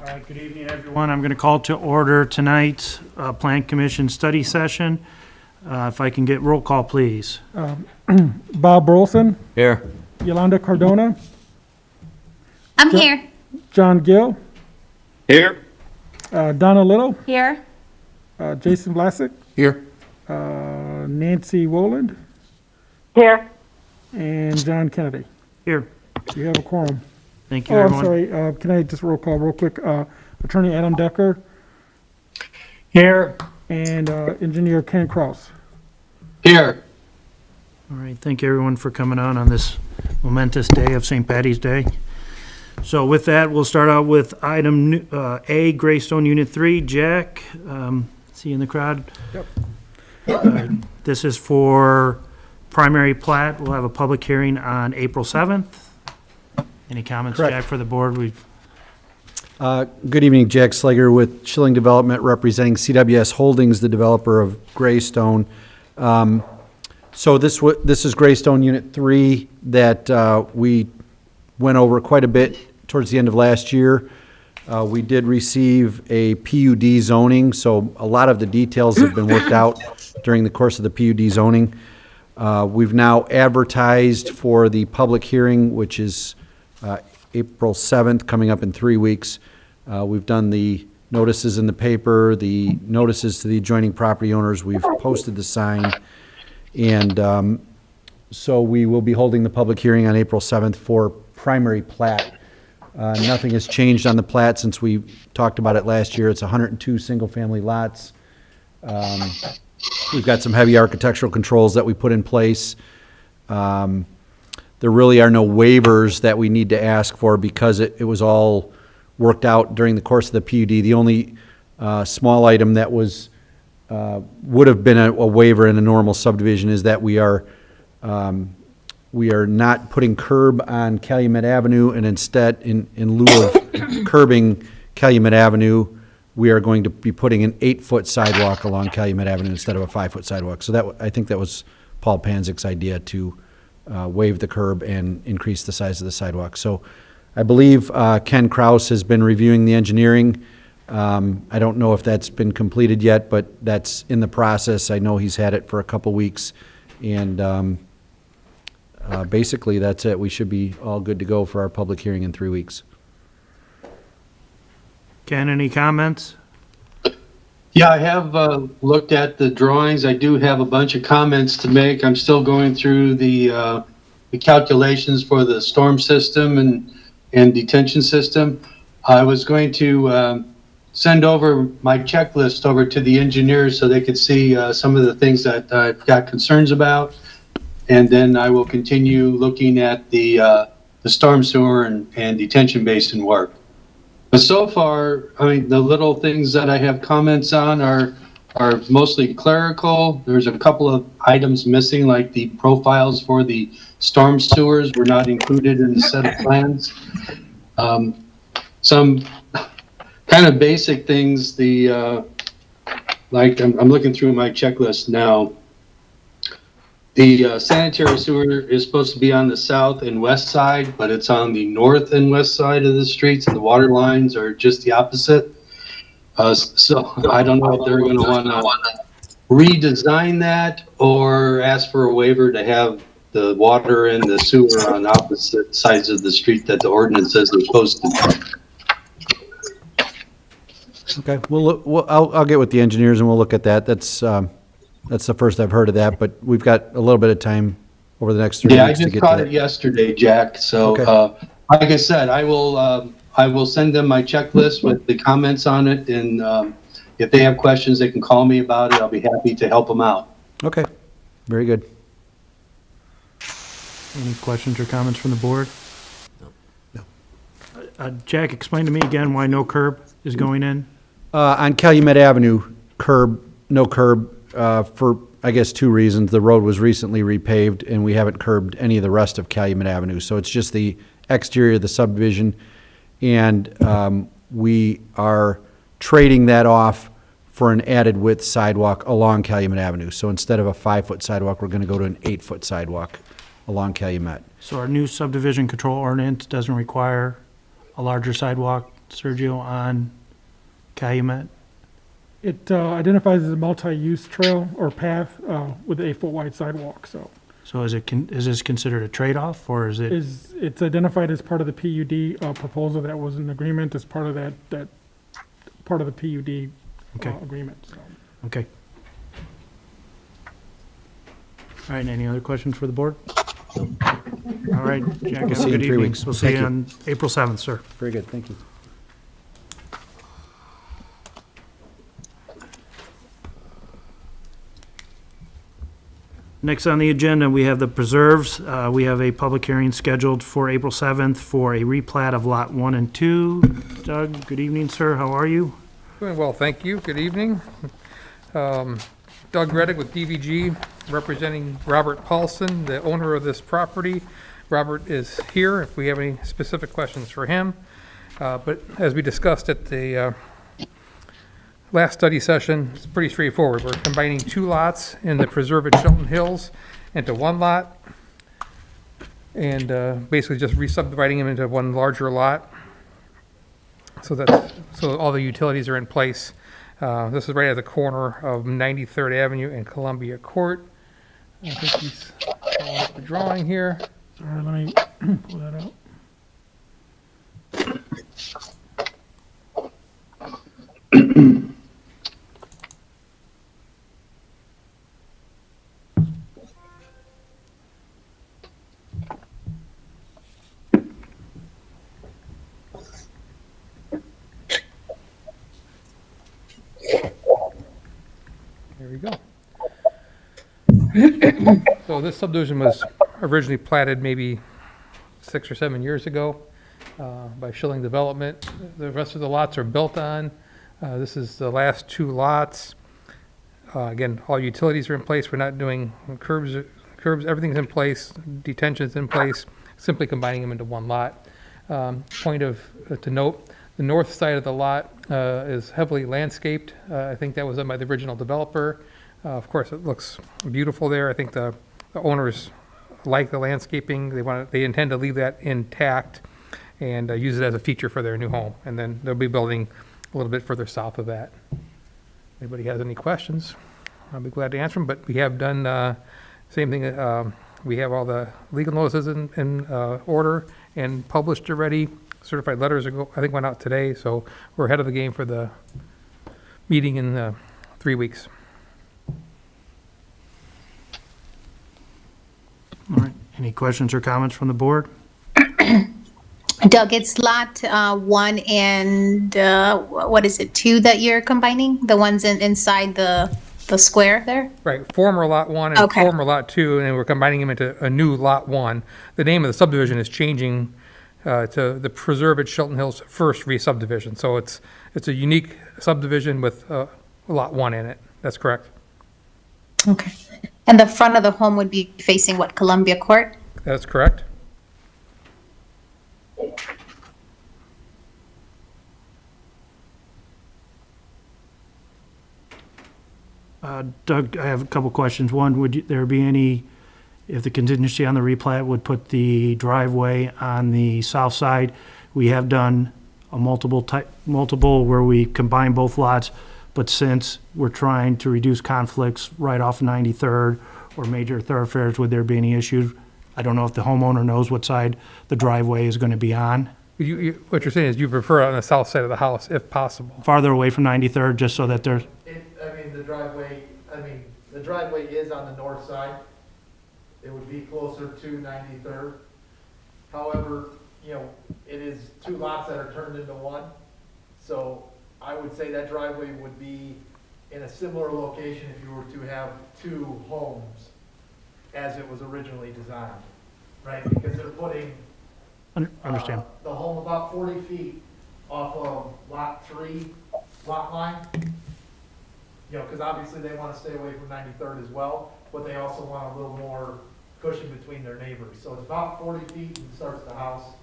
Good evening, everyone. I'm going to call to order tonight's Plan Commission study session. If I can get roll call, please. Bob Burleson, Here. Yolanda Cardona, I'm here. John Gill, Here. Donna Little, Here. Jason Vlasic, Here. Nancy Woland, Here. and John Kennedy. Here. You have a quorum. Thank you, Oh, I'm everyone. sorry, can I just roll call real quick? Attorney Adam Decker Here. and Engineer Ken Kraus. Here. All right, thank you, everyone, for coming on this momentous day of St. Patty's Day. So with that, we'll start out with item A, Greystone Unit 3. Jack, see you in the crowd. Yep. This is for primary plat. We'll have a public hearing on April 7th. Any comments, Correct. Jack, for the board? Good evening, Jack Slager with Schilling Development, representing CWS Holdings, the developer of Greystone. So this is Greystone Unit 3 that we went over quite a bit towards the end of last year. We did receive a PUD zoning, so a lot of the details have been worked out during the course of the PUD zoning. We've now advertised for the public hearing, which is April 7th, coming up in 3 weeks. We've done the notices in the paper, the notices to the adjoining property owners. We've posted the sign. And so we will be holding the public hearing on April 7th for primary plat. Nothing has changed on the plat since we talked about it last year. It's 102 single-family lots. We've got some heavy architectural controls that we put in place. There really are no waivers that we need to ask for because it was all worked out during the course of the PUD. The only small item that would have been a waiver in a normal subdivision is that we are not putting curb on Calumet Avenue, and instead, in lieu of curbing Calumet Avenue, we are going to be putting an 8-foot sidewalk along Calumet Avenue instead of a 5-foot sidewalk. So I think that was Paul Panzik's idea to waive the curb and increase the size of the sidewalk. So I believe Ken Kraus has been reviewing the engineering. I don't know if that's been completed yet, but that's in the process. I know he's had it for a couple weeks, and basically that's it. We should be all good to go for our public hearing in 3 weeks. Ken, any comments? Yeah, I have looked at the drawings. I do have a bunch of comments to make. I'm still going through the calculations for the storm system and detention system. I was going to send over my checklist over to the engineers so they could see some of the things that I've got concerns about. And then I will continue looking at the storm sewer and detention basin work. But so far, I mean, the little things that I have comments on are mostly clerical. There's a couple of items missing, like the profiles for the storm sewers were not included in the set of plans. Some kind of basic things, like I'm looking through my checklist now. The sanitary sewer is supposed to be on the south and west side, but it's on the north and west side of the streets, and the water lines are just the opposite. So I don't know if they're going to want to redesign that or ask for a waiver to have the water and the sewer on opposite sides of the street that the ordinance says they're supposed to. Okay, I'll get with the engineers and we'll look at that. That's the first I've heard of that, but we've got a little bit of time over the next 3 Yeah, I weeks to just get caught to it that. yesterday, Jack. So, Okay. like I said, I will send them my checklist with the comments on it, and if they have questions, they can call me about it. I'll be happy to help them out. Okay, very good. Any questions or comments from the board? No. Jack, explain to me again why no curb is going in? On Calumet Avenue, no curb, for, I guess, 2 reasons. The road was recently repaved, and we haven't curbed any of the rest of Calumet Avenue. So it's just the exterior of the subdivision, and we are trading that off for an added width sidewalk along Calumet Avenue. So instead of a 5-foot sidewalk, we're going to go to an 8-foot sidewalk along Calumet. So our new subdivision control ordinance doesn't require a larger sidewalk Sergio, on Calumet? It identifies as a multi-use trail or path with a 8-foot wide sidewalk, so So is this considered a trade-off, or is it? it's identified as part of the PUD proposal that was an agreement as part of that part of the PUD Okay. agreement, so. Okay. All right, any other questions for the board? All right, Jack, have a see you in good 3 evening. weeks. We'll see you Thank you. on April 7th, sir. Very good, thank you. Next on the agenda, we have the preserves. We have a public hearing scheduled for April 7th for a replat of Lot 1 and 2. Doug, good evening, sir. How are you? Doing well, thank you. Good evening. Doug Reddick with DVG, representing Robert Paulson, the owner of this property. Robert is here if we have any specific questions for him. But as we discussed at the last study session, it's pretty straightforward. We're combining 2 lots in the preserve at Shelton Hills into 1 lot, and basically just re-subdividing them into 1 larger lot. So all the utilities are in place. This is right at the corner of 93rd Avenue and Columbia Court. I think he's pulling up the drawing here. Sorry, let me pull that out. There we go. So this subdivision was originally platted maybe 6 or 7 years ago by Schilling Development. The rest of the lots are built on. This is the last 2 lots. Again, all utilities are in place. We're not doing curbs, everything's in place, detention's in place, simply combining them into 1 lot. Point to note, the north side of the lot is heavily landscaped. I think that was done by the original developer. Of course, it looks beautiful there. I think the owners like the landscaping. They intend to leave that intact and use it as a feature for their new home. And then they'll be building a little bit further south of that. Anybody has any questions, I'll be glad to answer them. But we have done same thing. We have all the legal notices in order and published already. Certified letters I think went out today, so we're ahead of the game for the meeting in 3 weeks. All right, any questions or comments from the board? Doug, it's lot 1 and what is it, 2 that you're combining? The ones inside the square there? Right, former Lot 1 and Okay. former Lot 2, and we're combining them into a new Lot 1. The name of the subdivision is changing to the Preserve at Shelton Hills First Re-Subdivision. So it's a unique subdivision with Lot 1 in it. That's correct. Okay. And the front of the home would be facing what, Columbia Court? That's correct. Doug, I have a couple questions. One, would there be any, if the contingency on the replat would put the driveway on the south side? We have done a multiple where we combine both lots, but since we're trying to reduce conflicts right off 93rd or major thoroughfares, would there be any issues? I don't know if the homeowner knows what side the driveway is going to be on. What you're saying is you prefer it on the south side of the house, if possible. Farther away from 93rd, just so that there's, The driveway is on the north side. It would be closer to 93rd. However, it is 2 lots that are turned into 1. So I would say that driveway would be in a similar location if you were to have 2 homes as it was originally designed, right? Because they're putting understand. the home about 40 feet off of Lot 3 lot line. Because obviously they want to stay away from 93rd as well, but they also want a little more cushion between their neighbors. So it's about 40 feet and starts the house.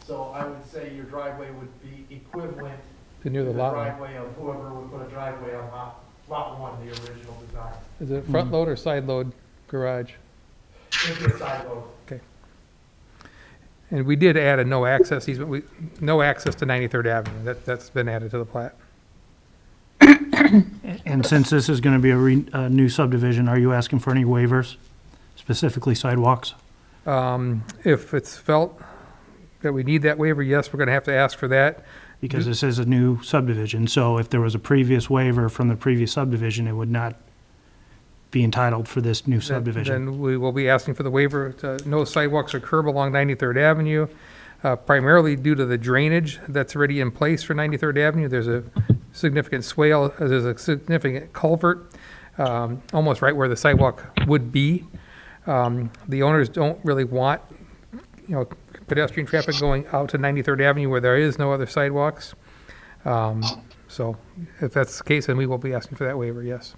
So I would say your driveway would be equivalent To near to the the lot line. driveway of whoever would put a driveway on lot 1, the original design. Is it front load or side load garage? It'd be a side load. And we did add a no access easement, no access to 93rd Avenue. That's been added to the plat. And since this is going to be a new subdivision, are you asking for any waivers, specifically sidewalks? If it's felt that we need that waiver, yes, we're going to have to ask for that. Because this is a new subdivision, so if there was a previous waiver from the previous subdivision, it would not be entitled for this new subdivision. Then we will be asking for the waiver to no sidewalks or curb along 93rd Avenue, primarily due to the drainage that's already in place for 93rd Avenue. There's a significant swale, there's a significant culvert, almost right where the sidewalk would be. The owners don't really want, pedestrian traffic going out to 93rd Avenue where there is no other sidewalks. So if that's the case, then we will be asking for that waiver, yes.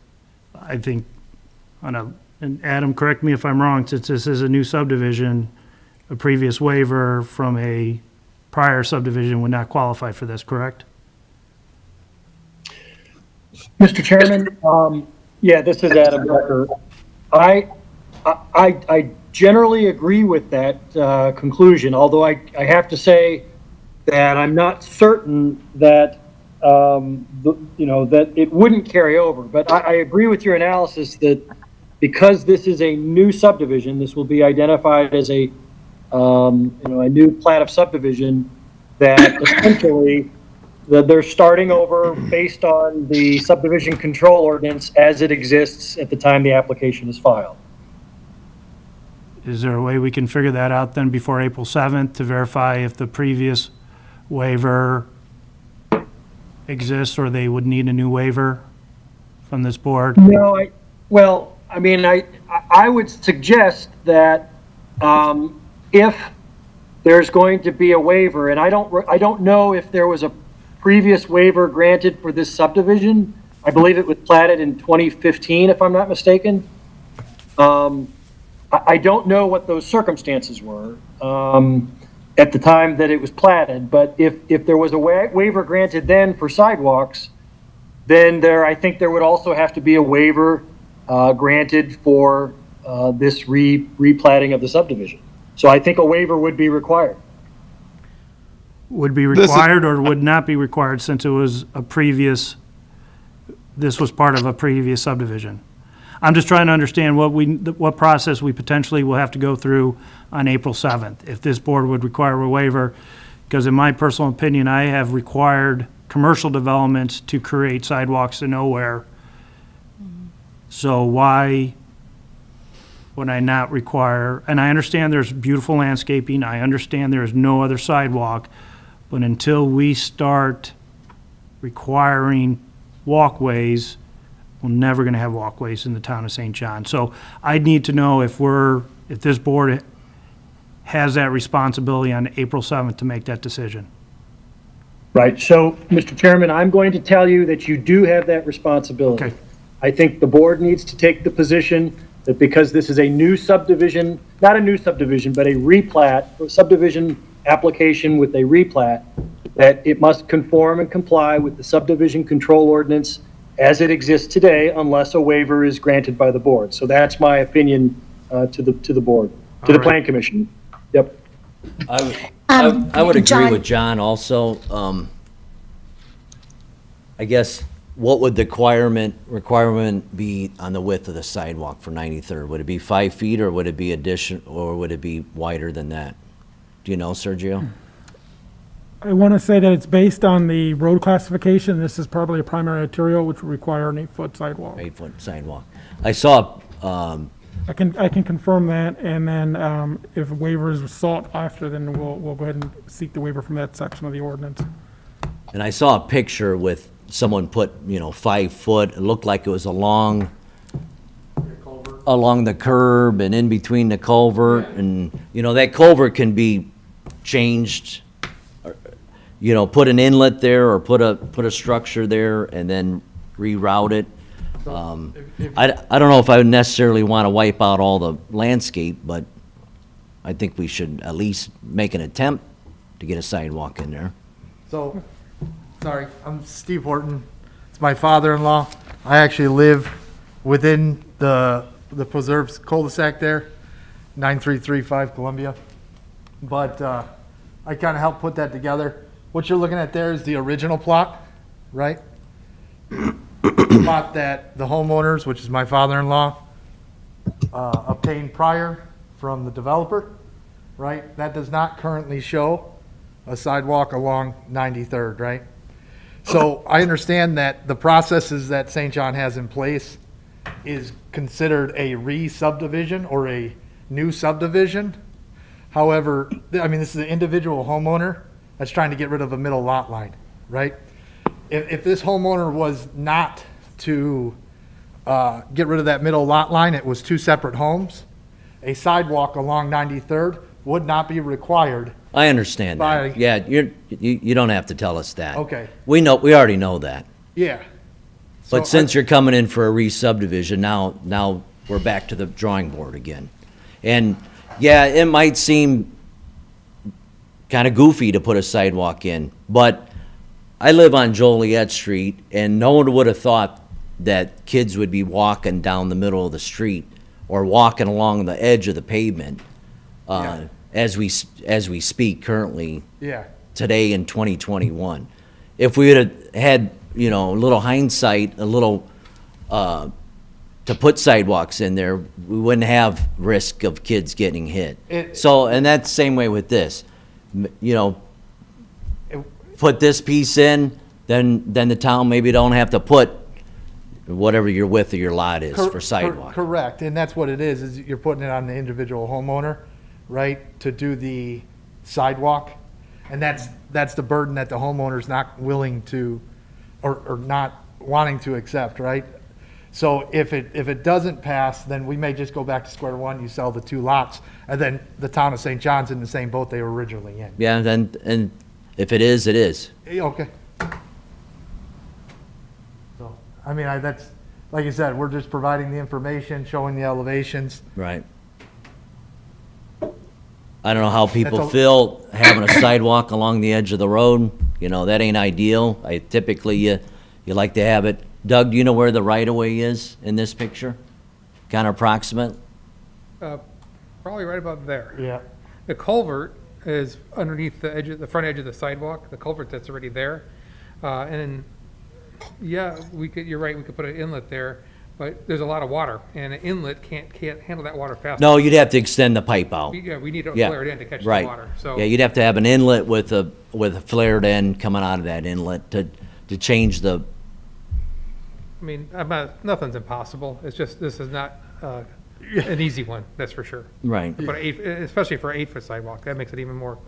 I think, and Adam, correct me if I'm wrong, since this is a new subdivision, a previous waiver from a prior subdivision would not qualify for this, correct? Mr. Chairman, yeah, this is Adam Becker. I generally agree with that conclusion, although I have to say that I'm not certain that, that it wouldn't carry over. But I agree with your analysis that because this is a new subdivision, this will be identified as a new plat of subdivision, that essentially that they're starting over based on the subdivision control ordinance as it exists at the time the application is filed. Is there a way we can figure that out then before April 7th to verify if the previous waiver exists or they would need a new waiver from this board? No, I would suggest that if there's going to be a waiver, and I don't know if there was a previous waiver granted for this subdivision. I believe it was platted in 2015, if I'm not mistaken. I don't know what those circumstances were at the time that it was platted, but if there was a waiver granted then for sidewalks, then I think there would also have to be a waiver granted for this replatting of the subdivision. So I think a waiver would be required. Would be required or would not be required since it was this was part of a previous subdivision? I'm just trying to understand what process we potentially will have to go through on April 7th, if this board would require a waiver, because in my personal opinion, I have required commercial developments to create sidewalks to nowhere. So why would I not require, and I understand there's beautiful landscaping, I understand there's no other sidewalk, but until we start requiring walkways, we're never gonna have walkways in the town of St. John. So I need to know if this board has that responsibility on April 7th to make that decision. Right. So, Mr. Chairman, I'm going to tell you that you do have that responsibility. Okay. I think the board needs to take the position that because this is a new subdivision, not a new subdivision, but a replat, subdivision application with a replat, that it must conform and comply with the subdivision control ordinance as it exists today, unless a waiver is granted by the board. So that's my opinion to the board, to the Plan Commission. Yep. I would agree John- with John also. I guess, what would the requirement be on the width of the sidewalk for 93rd? Would it be 5 feet or would it be or would it be wider than that? Do you know, Sergio? I want to say that it's based on the road classification. This is probably a primary arterial, which would require an 8-foot sidewalk. 8-foot sidewalk. I saw, I can confirm that, and then if a waiver is sought after, then we'll go ahead and seek the waiver from that section of the ordinance. and I saw a picture with someone put, 5 foot, it looked like it was along the curb and in between the culvert, and, that culvert can be changed, put an inlet there or put a structure there and then reroute it. I don't know if I would necessarily want to wipe out all the landscape, but I think we should at least make an attempt to get a sidewalk in there. So, sorry, I'm Steve Horton. It's my father-in-law. I actually live within the preserves cul-de-sac there, 9335 Columbia. but I kind of helped put that together. What you're looking at there is the original plot, right? Plot that the homeowners, which is my father-in-law, obtained prior from the developer, right? That does not currently show a sidewalk along 93rd, right? So I understand that the processes that St. John has in place is considered a re-subdivision or a new subdivision. However, I mean, this is an individual homeowner that's trying to get rid of a middle lot line, right? If this homeowner was not to get rid of that middle lot line, it was two separate homes, a sidewalk along 93rd would not be required. I understand By- that. Yeah, you don't have to tell us that. Okay. We already know that. Yeah. But So since you're coming in for a re-subdivision, now we're back to the drawing board again. And, yeah, it might seem kind of goofy to put a sidewalk in, but I live on Joliet Street, and no one would have thought that kids would be walking down the middle of the street or walking along the edge of the pavement Yeah. as we speak currently Yeah. today in 2021. If we had had, a little hindsight, a little, to put sidewalks in there, we wouldn't have risk of kids getting hit. So, and that's the same way with this. Put this piece in, then the town maybe don't have to put whatever your width of your lot is for sidewalk. Correct, and that's what it is you're putting it on the individual homeowner, right, to do the sidewalk. And that's the burden that the homeowner's not willing to, or not wanting to accept, right? So if it doesn't pass, then we may just go back to square one, you sell the two lots, and then the town of St. John's in the same boat they were originally in. Yeah, and if it is, it is. Okay. So, I mean, that's, like you said, we're just providing the information, showing the elevations. Right. I don't know how people That's a- feel having a sidewalk along the edge of the road. That ain't ideal. Typically, you like to have it. Doug, do you know where the right-of-way is in this picture? Kind of approximate? Probably right about there. Yeah. The culvert is underneath the front edge of the sidewalk, the culvert that's already there. And yeah, you're right, we could put an inlet there, but there's a lot of water, and an inlet can't handle that water fast. No, you'd have to extend the pipe out. Yeah, we need to Yeah, flare it in to catch the right. water, so. Yeah, you'd have to have an inlet with a flared end coming out of that inlet to change the, I mean, nothing's impossible, it's just, this is not an easy one, that's for sure. right. But especially for an 8-foot sidewalk, that makes it even more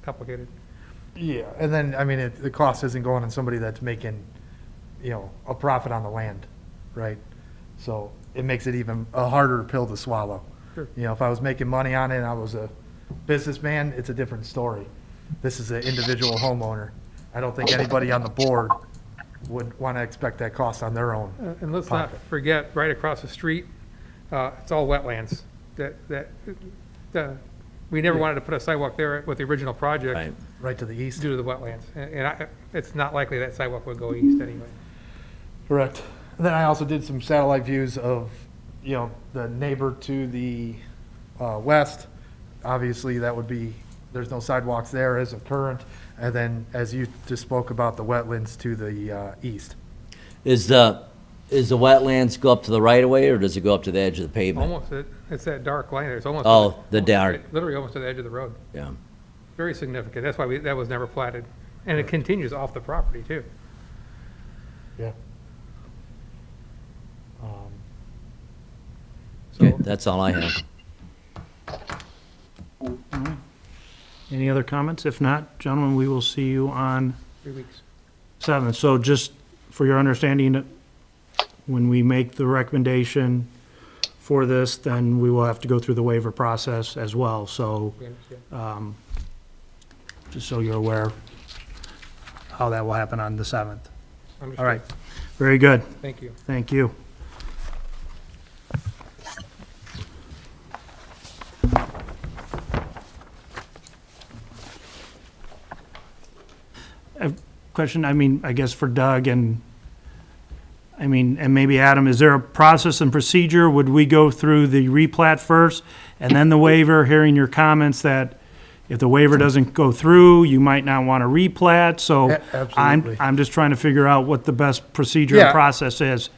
complicated. Yeah, and then, I mean, the cost isn't going on somebody that's making, a profit on the land, right? So it makes it even a harder pill to swallow. Sure. If I was making money on it and I was a businessman, it's a different story. This is an individual homeowner. I don't think anybody on the board would want to expect that cost on their own. And let's not forget, right across the street, it's all wetlands. We never wanted to put a sidewalk there with the original project Right. Right to the east. due to the wetlands. It's not likely that sidewalk would go east anyway. Correct. And then I also did some satellite views of, the neighbor to the west. Obviously, that would be, there's no sidewalks there as of current. And then, as you just spoke about, the wetlands to the east. Is the wetlands go up to the right-of-way, or does it go up to the edge of the pavement? Almost, it's that dark line there. It's almost. Oh, the dark. Literally almost to the edge of the road. Yeah. Very significant. That's why that was never platted. And it continues off the property too. Yeah. Okay, that's all I have. Any other comments? If not, gentlemen, we will see you on 3 weeks. 7th. So just for your understanding, when we make the recommendation for this, then we will have to go through the waiver process as well. So We understand. just so you're aware how that will happen on the 7th. Understood. All right, very good. Thank you. Thank you. A question, I guess for Doug and maybe Adam, is there a process and procedure? Would we go through the replat first and then the waiver, hearing your comments that, If the waiver doesn't go through, you might not want to replat, so Absolutely. I'm just trying to figure out what the best procedure Yeah. and process is.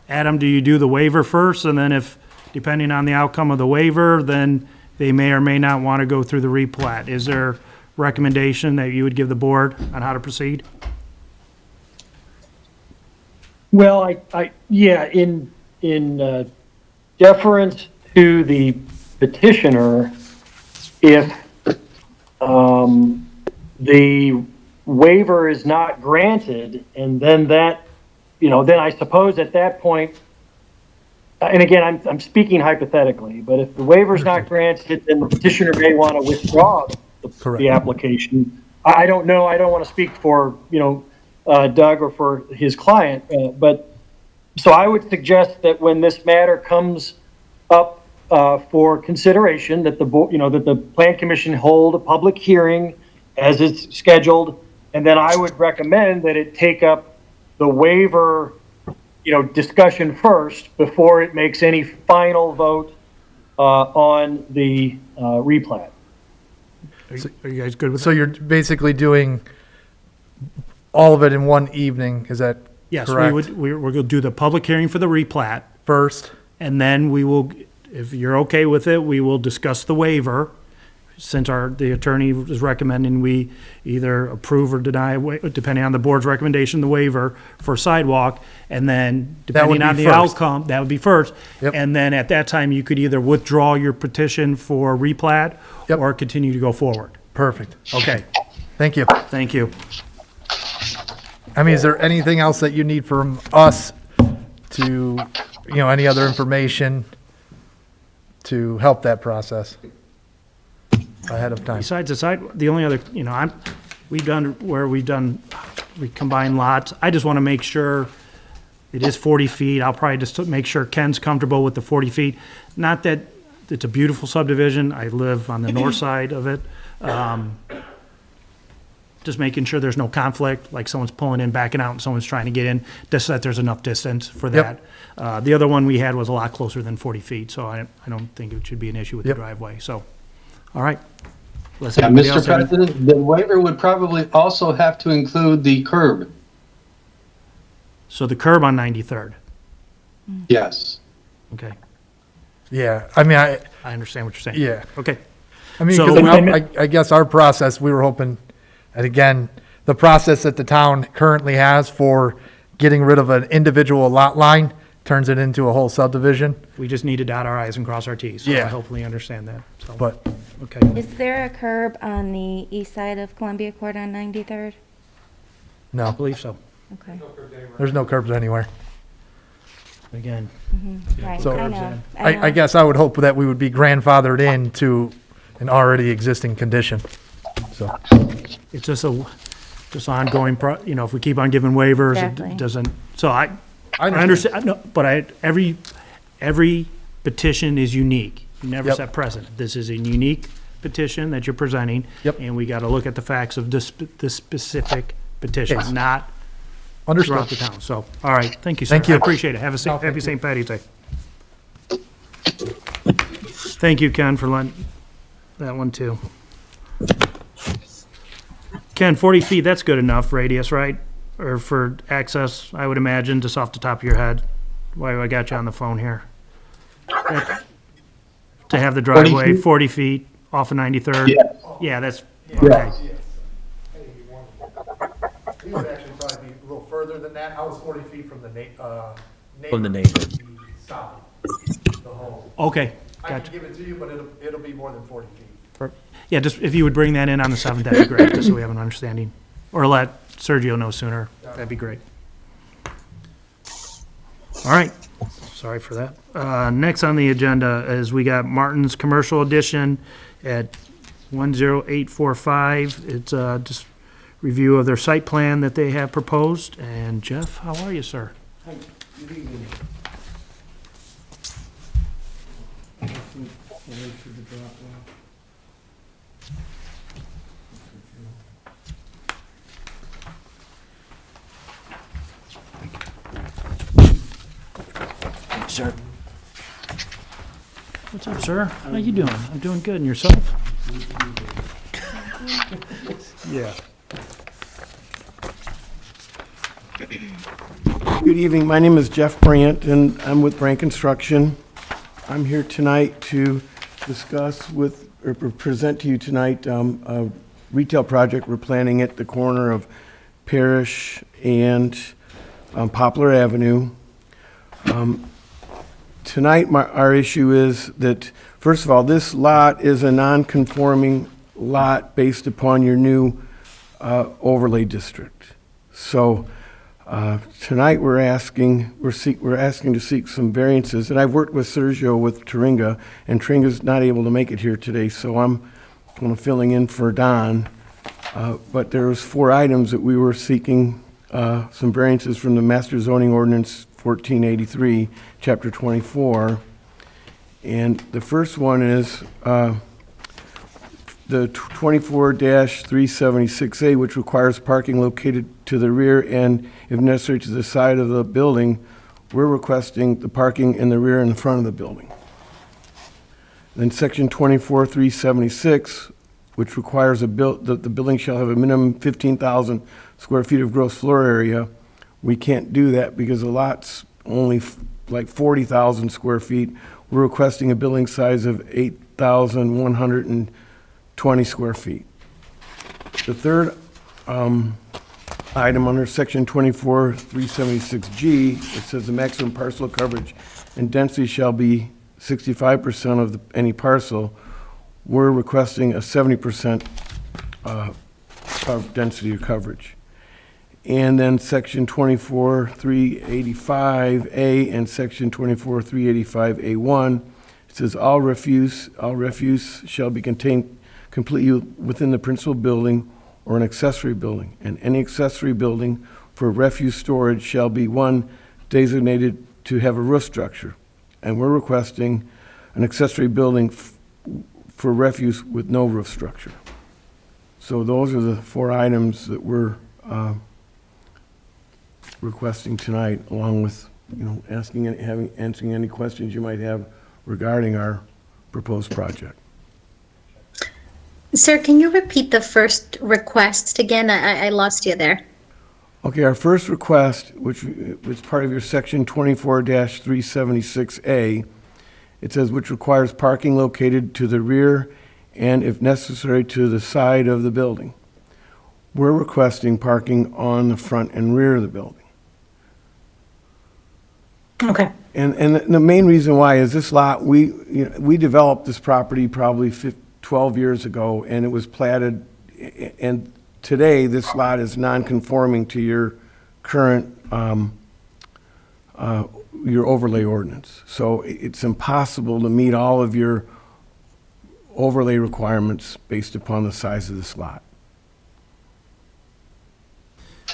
Adam, do you do the waiver first, and then if, depending on the outcome of the waiver, then they may or may not want to go through the replat? Is there recommendation that you would give the board on how to proceed? Well, yeah, in deference to the petitioner, if the waiver is not granted, and then that, then I suppose at that point, and again, I'm speaking hypothetically, but if the waiver is not granted, then the petitioner may want to withdraw the application. I don't know, I don't want to speak for, Doug or for his client, but, so I would suggest that when this matter comes up for consideration, that the that the Plan Commission hold a public hearing as is scheduled, and then I would recommend that it take up the waiver, discussion first before it makes any final vote on the replat. Are you guys good with that? So you're basically doing all of it in one evening, is that Yes, correct? we're going to do the public hearing for the replat, First, and then we will, if you're okay with it, we will discuss the waiver. Since the attorney is recommending we either approve or deny, depending on the board's recommendation, the waiver for sidewalk, and then depending on be the first. outcome, that would be first. Yep. And then at that time, you could either withdraw your petition for replat Yep. or continue to go forward. perfect. Okay, Thank you. thank you. I mean, is there anything else that you need from us to, any other information to help that process ahead of time? Besides the side, the only other, we combine lots. I just want to make sure it is 40 feet. I'll probably just make sure Ken's comfortable with the 40 feet. Not that it's a beautiful subdivision. I live on the north side of it. Just making sure there's no conflict, like someone's pulling in, backing out, and someone's trying to get in, just that there's enough distance for that. Yep. The other one we had was a lot closer than 40 feet, so I don't think it should be an issue with the Yep. driveway, so, all right. Unless Yeah, anybody Mr. else have any- President, the waiver would probably also have to include the curb. So the curb on 93rd, Yes. okay, Yeah, I mean, I understand what you're saying. yeah. Okay, I mean, So- 'cause I guess our process, we were hoping, and again, the process that the town currently has for getting rid of an individual lot line turns it into a whole subdivision, we just need to dot our i's and cross our t's, so I Yeah. hopefully understand that, so, but okay. Is there a curb on the east side of Columbia Court on 93rd? I no, believe so, Okay, there's no curbs anywhere. again. right, So- I know. I guess I would hope that we would be grandfathered into an already existing condition, so. It's just ongoing, if we keep on giving waivers, Exactly. it doesn't, so I understand, no, but every petition is unique. You never Yep. set precedent. This is a unique petition that you're presenting. Yep. And we got to look at the facts of this specific petition, Yes. not Understood. throughout the town. So, all right, thank you, sir. Thank you. I appreciate it. Happy St. Patty's Day. Thank you, Ken, for letting that one too. Ken, 40 feet, that's good enough radius, right? Or for access, I would imagine, just off the top of your head, while I got you on the phone here. To have the driveway 40 feet off of 93rd? Yes. Yeah, that's, Yes. okay. We would actually probably be a little further than that. I was 40 feet from the neighbor. From the neighbor. South, the home. Okay, I gotcha. can give it to you, but it'll be more than 40 feet. Yeah, just if you would bring that in on the 7th, that'd be great, just so we have an understanding. Or let Sergio know sooner, that'd be great. All right, sorry for that. Next on the agenda is we got Martin's Commercial Edition at 10845. It's just review of their site plan that they have proposed. And Jeff, how are you, sir? Sir. What's up, sir? How you doing? I'm doing good. And yourself? Yeah. Good evening. My name is Jeff Brandt, and I'm with Brandt Construction. I'm here tonight to discuss with, or present to you tonight, a retail project we're planning at the corner of Parrish and Poplar Avenue. Tonight, our issue is that, first of all, this lot is a non-conforming lot based upon your new overlay district. So tonight, we're asking to seek some variances, and I've worked with Sergio with Turinga, and Turinga's not able to make it here today, so I'm kind of filling in for Don. But there was 4 items that we were seeking some variances from the Master Zoning Ordinance 1483, Chapter 24. And the first one is the 24-376A, which requires parking located to the rear and, if necessary, to the side of the building. We're requesting the parking in the rear and the front of the building. Then Section 24-376, which requires that the building shall have a minimum 15,000 square feet of gross floor area. We can't do that because the lot's only like 40,000 square feet. We're requesting a building size of 8,120 square feet. The third item under Section 24-376G, it says the maximum parcel coverage and density shall be 65% of any parcel. We're requesting a 70% density or coverage. And then Section 24-385A and Section 24-385A1, it says all refuse shall be contained completely within the principal building or an accessory building. And any accessory building for refuse storage shall be one designated to have a roof structure. And we're requesting an accessory building for refuse with no roof structure. So those are the 4 items that we're requesting tonight, along with, answering any questions you might have regarding our proposed project. Sir, can you repeat the first request again? I lost you there. Okay, our first request, which is part of your Section 24-376A, it says, which requires parking located to the rear and, if necessary, to the side of the building. We're requesting parking on the front and rear of the building. Okay. And the main reason why is this lot, we developed this property probably 12 years ago, and it was platted, and today this lot is non-conforming to your current your overlay ordinance. So it's impossible to meet all of your overlay requirements based upon the size of this lot.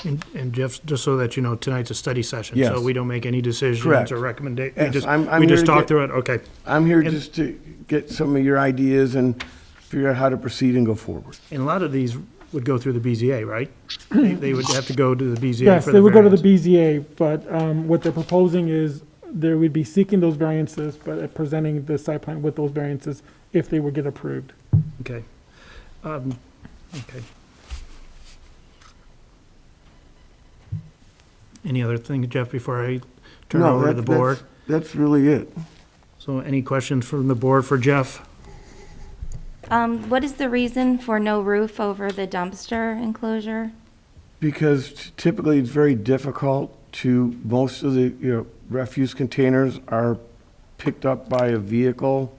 And Jeff, just so that you know, tonight's a study session. Yes. So we don't make any decisions Correct. or recommendations. Yes, I'm We here just to talk get- through it, okay. I'm here And- just to get some of your ideas and figure out how to proceed and go forward. And a lot of these would go through the BZA, right? They would have to go to the BZA Yes, for they the would go to the variance. BZA, but what they're proposing is they would be seeking those variances, but presenting the site plan with those variances if they would get approved. Okay. Okay. Any other thing, Jeff, before I turn it No, over to the board? That's really it. So any questions from the board for Jeff? What is the reason for no roof over the dumpster enclosure? Because typically it's very difficult most of the, refuse containers are picked up by a vehicle.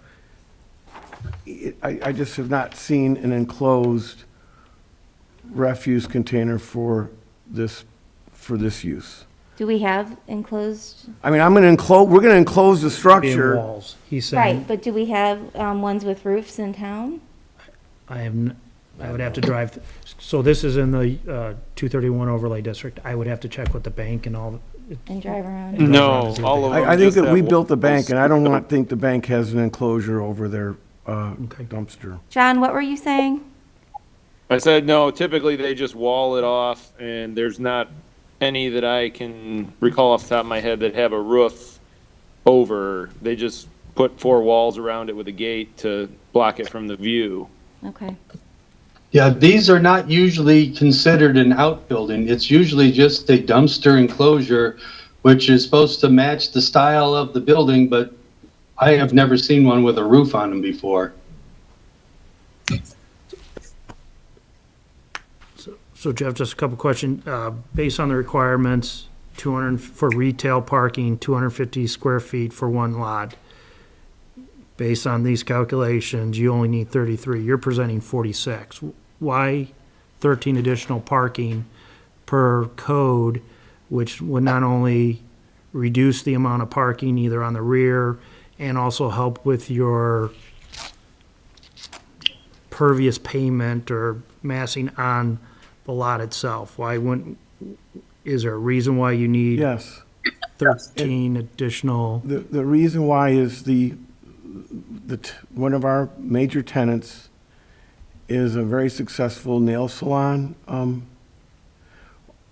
I just have not seen an enclosed refuse container for this use. Do we have enclosed? I mean, we're gonna enclose the Being structure. walls, he's saying. Right, but do we have ones with roofs in town? I would have to drive, so this is in the 231 overlay district. I would have to check with the bank and all. And drive around? No, all of them. I think just that have we one- built the bank, and I don't think the bank has an enclosure over their Okay. dumpster. John, what were you saying? I said, no, typically they just wall it off, and there's not any that I can recall off the top of my head that have a roof over. They just put 4 walls around it with a gate to block it from the view. Okay. Yeah, these are not usually considered an outbuilding. It's usually just a dumpster enclosure, which is supposed to match the style of the building, but I have never seen one with a roof on them before. So Jeff, just a couple questions. Based on the requirements, 200 for retail parking, 250 square feet for one lot. Based on these calculations, you only need 33. You're presenting 46. Why 13 additional parking per code, which would not only reduce the amount of parking either on the rear and also help with your pervious pavement or massing on the lot itself? Why wouldn't, is there a reason why you need Yes. 13 additional? The reason why is one of our major tenants is a very successful nail salon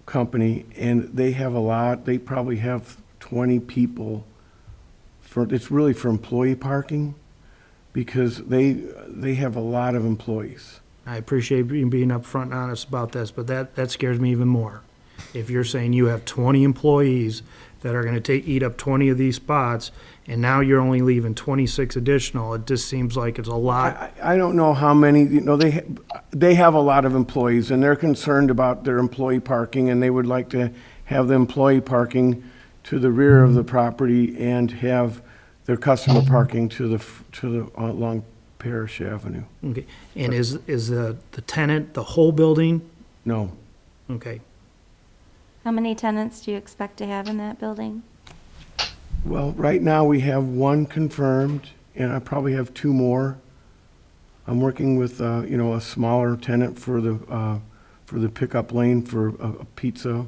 company, and they have a lot, they probably have 20 people it's really for employee parking, because they have a lot of employees. I appreciate you being upfront and honest about this, but that scares me even more. If you're saying you have 20 employees that are gonna eat up 20 of these spots, and now you're only leaving 26 additional, it just seems like it's a lot. I don't know how many, they have a lot of employees, and they're concerned about their employee parking, and they would like to have the employee parking to the rear of the property and have their customer parking along Parish Avenue. Okay, and is the tenant the whole building? No. Okay, How many tenants do you expect to have in that building? Well, right now we have one confirmed, and I probably have two more. I'm working with, a smaller tenant for the pickup lane for a pizza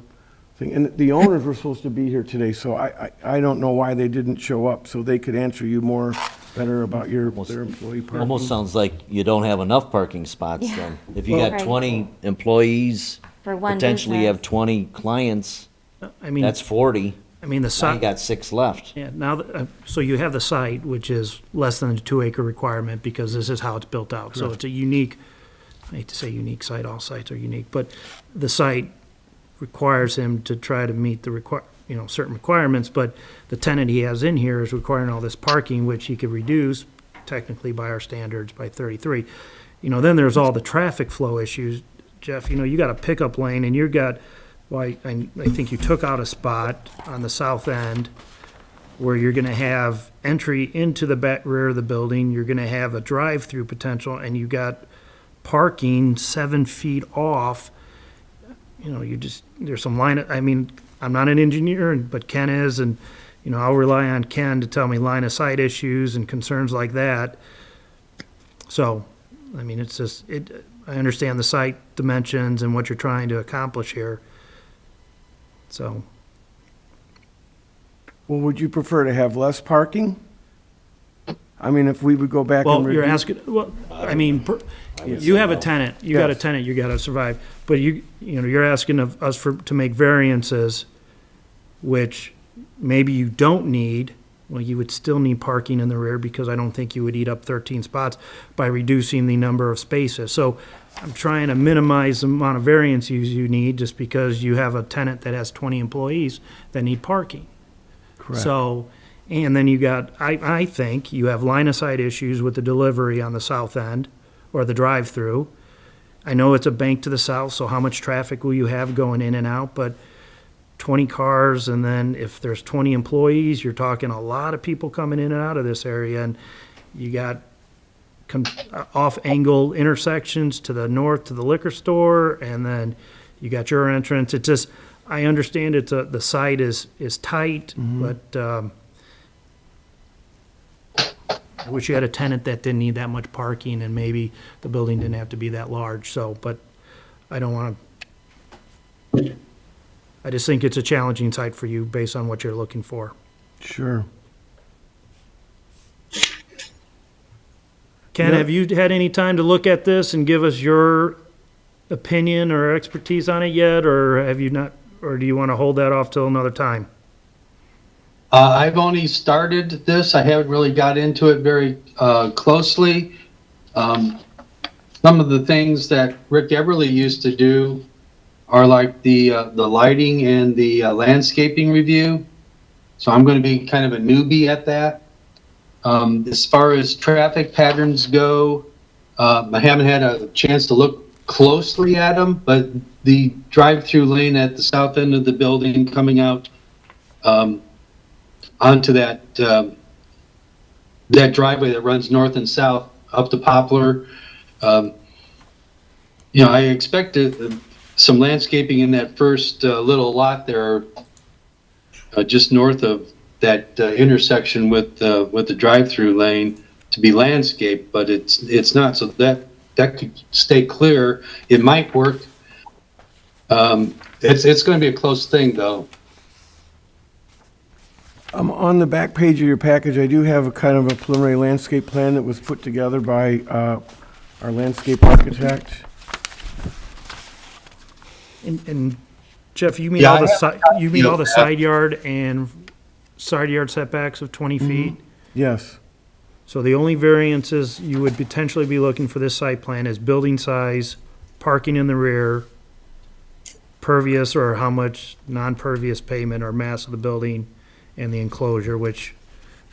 thing. And the owners were supposed to be here today, so I don't know why they didn't show up, so they could answer you better about their employee parking. Almost sounds like you don't have enough parking spots Yeah. then. If you got Right. 20 employees, For one potentially you have business. 20 clients, I mean, that's 40. the Now you site, got 6 left. yeah, now, so you have the site, which is less than a 2-acre requirement, because this is how it's built out. So it's a unique, I hate to say unique site, all sites are unique, but the site requires him to try to meet the certain requirements, but the tenant he has in here is requiring all this parking, which he could reduce technically by our standards by 33. Then there's all the traffic flow issues. Jeff, you got a pickup lane, and I think you took out a spot on the south end where you're gonna have entry into the back rear of the building, you're gonna have a drive-through potential, and you got parking 7 feet off. There's some I'm not an engineer, but Ken is, and, I'll rely on Ken to tell me line of sight issues and concerns like that. So, it's just, I understand the site dimensions and what you're trying to accomplish here. So, Well, would you prefer to have less parking? If we would go back and well, you're review- asking, you have a tenant, you got a tenant, you gotta survive. But you're asking of us to make variances, which maybe you don't need. Well, you would still need parking in the rear, because I don't think you would eat up 13 spots by reducing the number of spaces. So I'm trying to minimize the amount of variances you need, just because you have a tenant that has 20 employees that need parking. Correct. So, and then you got, I think you have line of sight issues with the delivery on the south end, or the drive-through. I know it's a bank to the south, so how much traffic will you have going in and out? But 20 cars, and then if there's 20 employees, you're talking a lot of people coming in and out of this area, and you got off-angle intersections to the north to the liquor store, and then you got your entrance. It just, I understand the site is tight, but I wish you had a tenant that didn't need that much parking, and maybe the building didn't have to be that large. So, but I don't want to, I just think it's a challenging site for you based on what you're looking for. Sure. Ken, Yeah. have you had any time to look at this and give us your opinion or expertise on it yet, or have you not, or do you want to hold that off till another time? I've only started this. I haven't really got into it very closely. some of the things that Rick Everly used to do are like the lighting and the landscaping review. So I'm going to be kind of a newbie at that. As far as traffic patterns go, I haven't had a chance to look closely at them, but the drive-through lane at the south end of the building coming out onto that driveway that runs north and south up to Poplar, I expected some landscaping in that first little lot there, just north of that intersection with the drive-through lane to be landscaped, but it's not. So that could stay clear. It might work. It's going to be a close thing, though. On the back page of your package, I do have a kind of a preliminary landscape plan that was put together by our landscape architect. And Jeff, you mean Yeah, all the I have- you mean all the side yard and side yard setbacks of 20 feet? Yes, So the only variances you would potentially be looking for this site plan is building size, parking in the rear, pervious or how much non-pervious pavement or mass of the building, and the enclosure, which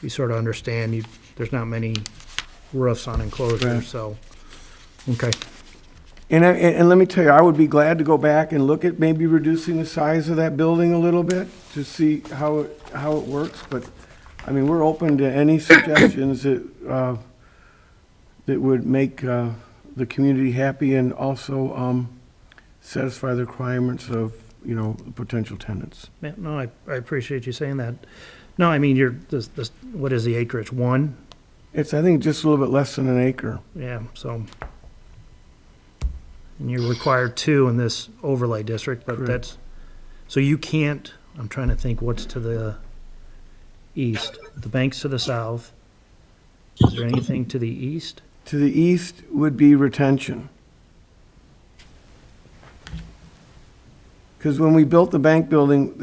you sort of understand, there's not many roofs on Right. enclosures, so, okay. and let me tell you, I would be glad to go back and look at maybe reducing the size of that building a little bit to see how it works, but, I mean, we're open to any suggestions that would make the community happy and also satisfy the requirements of, potential tenants. Yeah, no, I appreciate you saying that. No, I mean, what is the acreage, 1? It's, I think, just a little bit less than an acre. Yeah, so. And you're required 2 in this overlay district, but Correct. so you can't, I'm trying to think what's to the east. The bank's to the south. Is there anything to the east? To the east would be retention. Because when we built the bank building,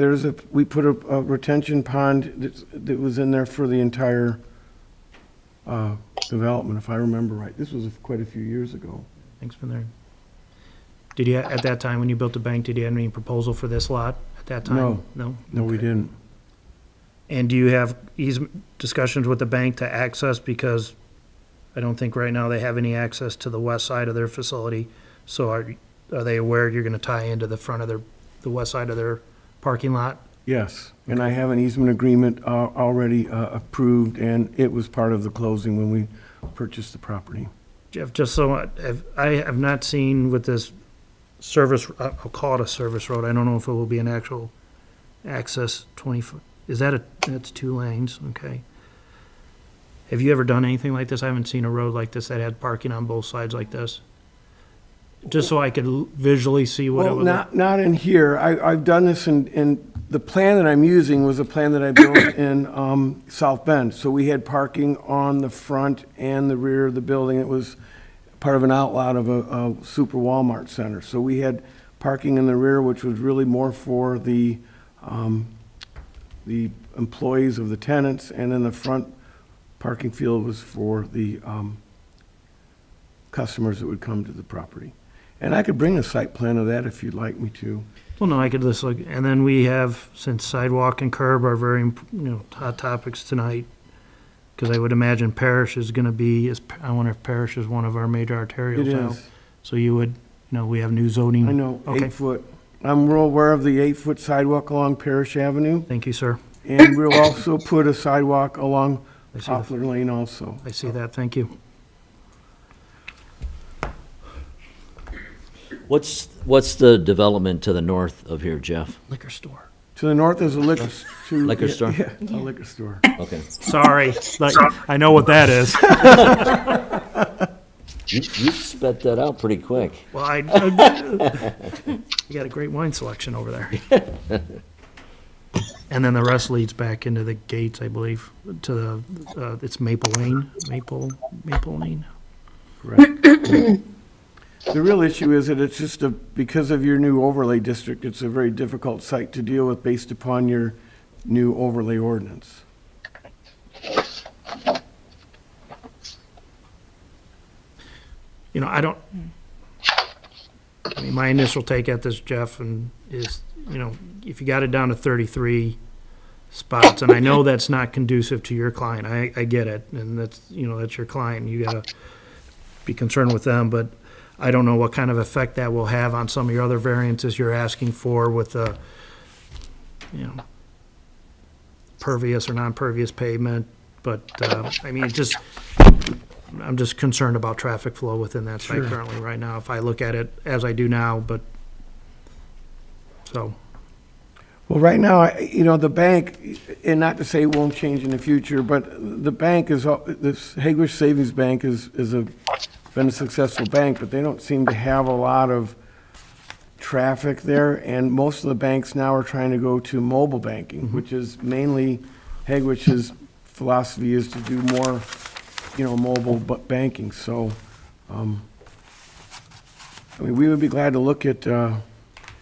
we put a retention pond that was in there for the entire development, if I remember right. This was quite a few years ago. Thanks for there. Did you, at that time, when you built the bank, did you have any proposal for this lot at that time? No. No? No, we didn't. And do you have discussions with the bank to access, because I don't think right now they have any access to the west side of their facility. So are they aware you're gonna tie into the front of the west side of their parking lot? Yes, and I have an easement agreement already approved, and it was part of the closing when we purchased the property. Jeff, just so, I have not seen with this service, I'll call it a service road, I don't know if it will be an actual access 20-foot, that's 2 lanes, okay. Have you ever done anything like this? I haven't seen a road like this that had parking on both sides like this. Just so I could visually see what it Well, would look. not in here. I've done this in, the plan that I'm using was a plan that I built in South Bend. So we had parking on the front and the rear of the building. It was part of an outlot of a super Walmart center. So we had parking in the rear, which was really more for the employees of the tenants, and in the front parking field was for the customers that would come to the property. And I could bring a site plan of that if you'd like me to. Well, no, I could just look, and then we have, since sidewalk and curb are very, hot topics tonight, because I would imagine Parish is gonna be, I wonder if Parish is one of our major arterials It now. is. So you would, we have new zoning. I know, Okay, 8 foot. I'm real aware of the 8-foot sidewalk along Parish Avenue, thank you, sir. and we'll also put a sidewalk along I see that. Poplar Lane also. I see that, thank you. What's the development to the north of here, Jeff? Liquor store. To the north is a liquor. Liquor store? Yeah, a liquor store. Okay. Sorry, I know what that is. You spit that out pretty quick. Well, you got a great wine selection over there. And then the rest leads back into the gates, I believe, to the, it's Maple Lane, Maple Lane. Correct. The real issue is that it's just because of your new overlay district, it's a very difficult site to deal with based upon your new overlay ordinance. you know, I mean, my initial take at this, Jeff, is, you know, if you got it down to 33 spots, and I know that's not conducive to your client, I get it, and that's, you know, that's your client, you gotta be concerned with them, but I don't know what kind of effect that will have on some of your other variances you're asking for with the, you know, pervious or non-pervious pavement, but, I mean, I'm just concerned about traffic flow within that site currently right now, if I look at it as I do now, but, so, Well, right now, you know, the bank, and not to say it won't change in the future, but the bank is, this Hager's Savings Bank been a successful bank, but they don't seem to have a lot of traffic there, and most of the banks now are trying to go to mobile banking, which is mainly Hagwich's philosophy is to do more, you know, mobile banking. So, I mean, we would be glad to look at, you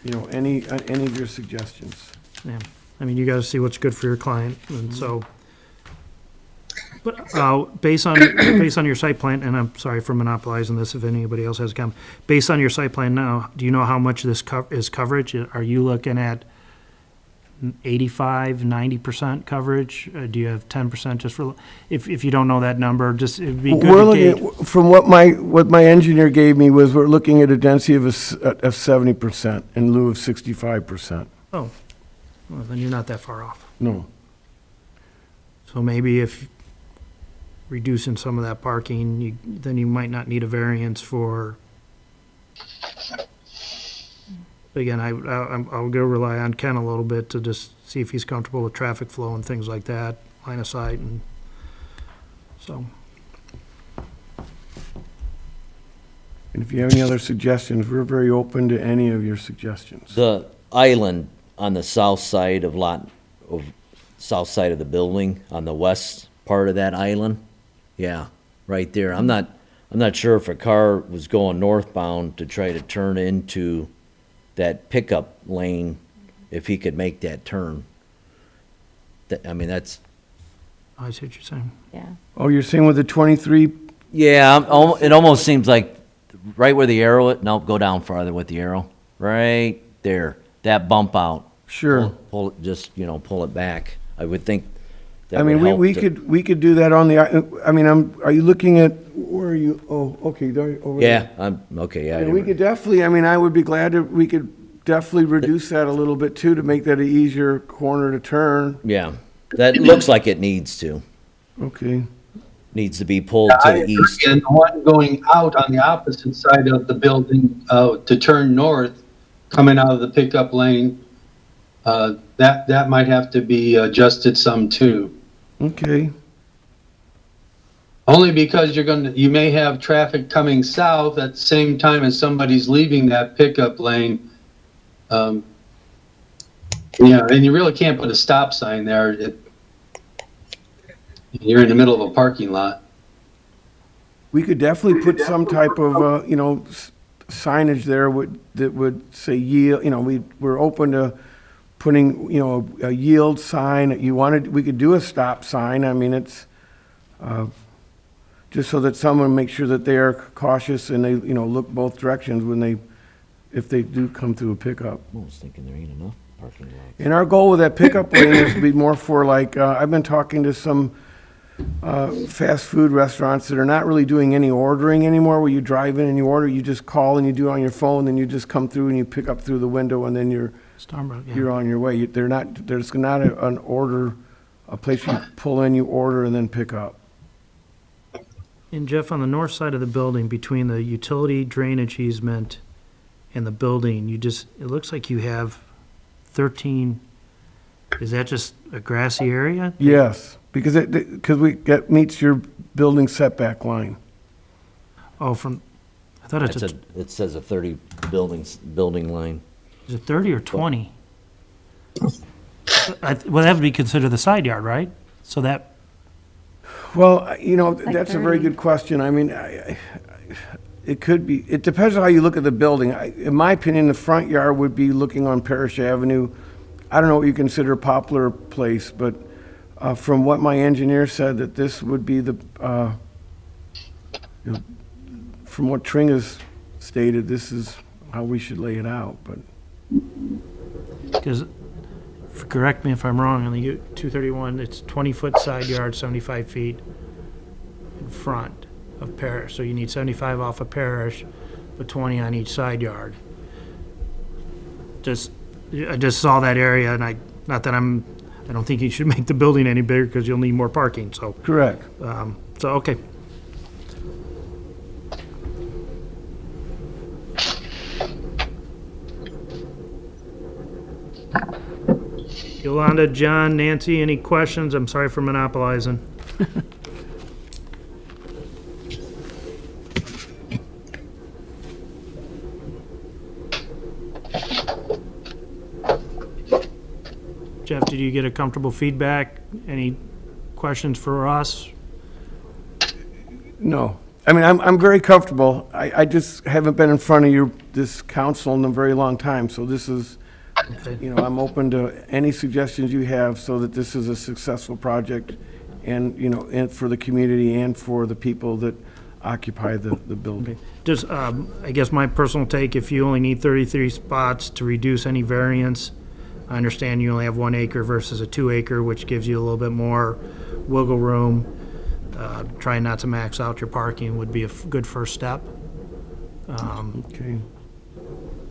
know, any of your suggestions. yeah, I mean, you gotta see what's good for your client, and so. But, based on your site plan, and I'm sorry for monopolizing this, if anybody else has a comment, based on your site plan now, do you know how much this is coverage? Are you looking at 85, 90% coverage? Do you have 10% just for, if you don't know that number, just, it'd be good We're to looking gauge. at, from what my engineer gave me was we're looking at a density of 70% in lieu of 65%. Oh, well, then you're not that far off. No. So maybe if reducing some of that parking, then you might not need a variance for. Again, I'll go rely on Ken a little bit to just see if he's comfortable with traffic flow and things like that, line of sight, and so. And if you have any other suggestions, we're very open to any of your suggestions. The island on the south side of south side of the building, on the west part of that island, yeah, right there. I'm not sure if a car was going northbound to try to turn into that pickup lane, if he could make that turn. I mean, that's, I see what you're saying. Yeah. Oh, you're saying with the 23? yeah, it almost seems like right where the arrow, no, go down farther with the arrow, right there, that bump out. Sure. Pull it, just, you know, pull it back. I would think that I mean, would help we to- could do that on the, I mean, are you looking at, where are you? Oh, okay, there, over there. Yeah, okay, yeah. I And we didn't- could definitely, I mean, I would be glad to, we could definitely reduce that a little bit too, to make that an easier corner to turn. Yeah, that looks like it needs to be pulled to I the agree. east. And the one going out on the opposite side of the building, to turn north, coming out of the pickup lane, that might have to be adjusted some too. Okay. Only because you may have traffic coming south at the same time as somebody's leaving that pickup lane. Yeah, and you really can't put a stop sign there. You're in the middle of a parking lot. We could definitely put some type of, you know, signage there that would say yield, you know, we're open to putting, you know, a yield sign. We could do a stop sign. I mean, it's, just so that someone makes sure that they are cautious and they, you know, look both directions if they do come through a pickup. I was thinking there ain't enough parking lots. And our goal with that pickup lane is to be more for like, I've been talking to some fast food restaurants that are not really doing any ordering anymore, where you drive in and you order, you just call and you do it on your phone, then you just come through and you pick up through the window and then you're on your way. There's not a place you pull in, you order and then pick up. And Jeff, on the north side of the building, between the utility drainage easement and the building, it looks like you have 13, is that just a grassy area? Yes, because that meets your building setback line. Oh, I thought it's It says a 30 building line. is it 30 or 20? Well, that would be considered the side yard, right? So that, Well, you know, like that's a very 30. good question. I mean, it could be, it depends on how you look at the building. In my opinion, the front yard would be looking on Parrish Avenue. I don't know what you consider Poplar Place, but from what my engineer said, that this would be the, from what Tringa's stated, this is how we should lay it out, but. Because, correct me if I'm wrong, on the 231, it's 20-foot side yard, 75 feet in front of Parish. So you need 75 off of Parish, but 20 on each side yard. I just saw that area, and I don't think you should make the building any bigger because you'll need more parking, so. Correct. Okay. Yolanda, John, Nancy, any questions? I'm sorry for monopolizing. Jeff, did you get a comfortable feedback? Any questions for us? No. I mean, I'm very comfortable. I just haven't been in front of this council in a very long time, so this is, Okay. I'm open to any suggestions you have so that this is a successful project and, and for the community and for the people that occupy the building. Just, I guess my personal take, if you only need 33 spots to reduce any variance, I understand you only have 1 acre versus a 2 acre, which gives you a little bit more wiggle room. Trying not to max out your parking would be a good first step. Okay.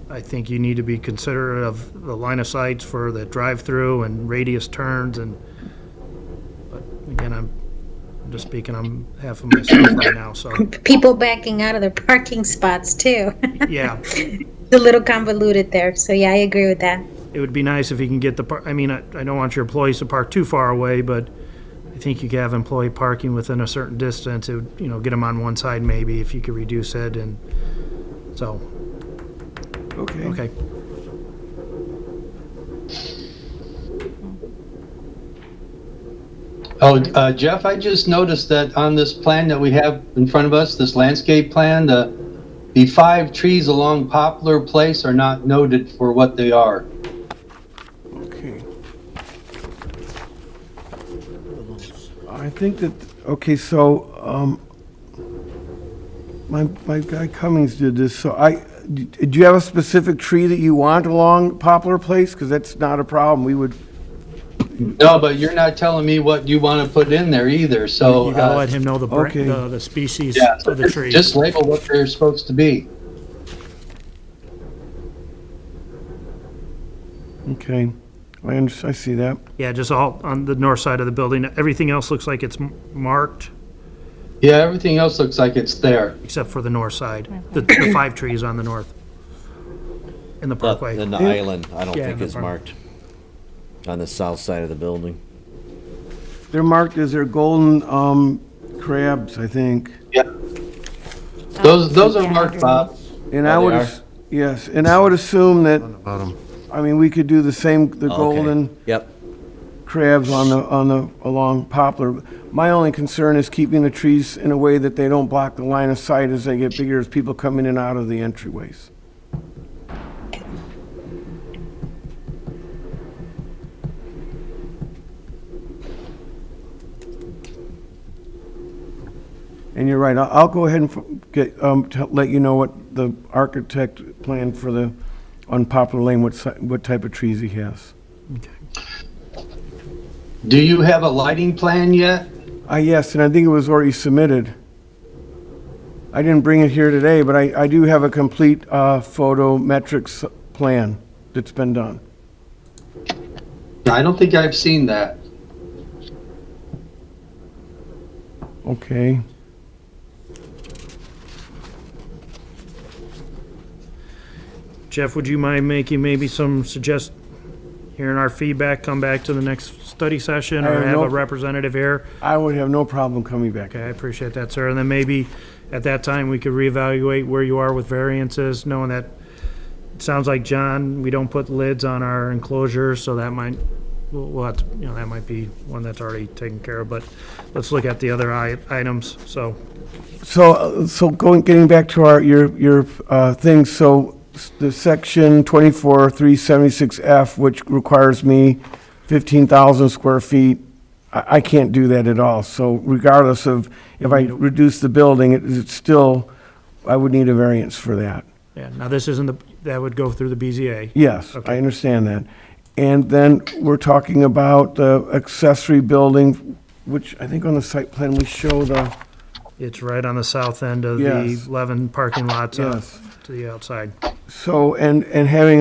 I think you need to be considerate of the line of sights for the drive-through and radius turns but again, I'm just speaking on behalf of myself right now, so, People backing out of their parking spots too. yeah. It's a little convoluted there, so yeah, I agree with that. It would be nice if you can get I don't want your employees to park too far away, but I think you could have employee parking within a certain distance. It would, get them on one side maybe if you could reduce it, and so, Okay. okay. Oh, Jeff, I just noticed that on this plan that we have in front of us, this landscape plan, the 5 trees along Poplar Place are not noted for what they are. Okay. I think that, okay, so, my guy Cummings did this, so do you have a specific tree that you want along Poplar Place? Because that's not a problem, we would, No, but you're not telling me what you want to put in there either, so. You gotta let him know okay. the species Yeah, so of the tree. just label what they're supposed to be. okay, I see that. Yeah, just all on the north side of the building. Everything else looks like it's marked, Yeah, everything else looks like it's there. except for the north side. The 5 trees on the north. In the parkway. Then the island, I don't Yeah, think the is park. marked on the south side of the building. They're marked as their golden, crabs, I think. Yeah. Those are marked, Bob. And Oh, I they would, are? yes, and I would assume that, Bottom. I mean, we could do the same, the Okay. golden Yep, crabs along Poplar. My only concern is keeping the trees in a way that they don't block the line of sight as they get bigger, as people come in and out of the entryways. And you're right, I'll go ahead and let you know what the architect planned for the, on Poplar Lane, what type of trees he has. Do you have a lighting plan yet? Yes, and I think it was already submitted. I didn't bring it here today, but I do have a complete photometrics plan that's been done. I don't think I've seen that. Okay. Jeff, would you mind making maybe some hearing our feedback, come back to the next study session, I or have have no- a representative here? I would have no problem coming back. Okay, I appreciate that, sir. And then maybe at that time, we could reevaluate where you are with variances, knowing that it sounds like, John, we don't put lids on our enclosures, so that might, we'll have to, that might be one that's already taken care of, but let's look at the other items, so. So getting back to your things, so the section 24-376F, which requires me 15,000 square feet, I can't do that at all. So regardless of if I reduce the building, it's still I would need a variance for that. Yeah, now this isn't that would go through the BZA. Yes, Okay. I understand that. And then we're talking about the accessory building, which I think on the site plan we show the, It's right on the south end of the Yes. 11 parking lots Yes. to the outside. so, and having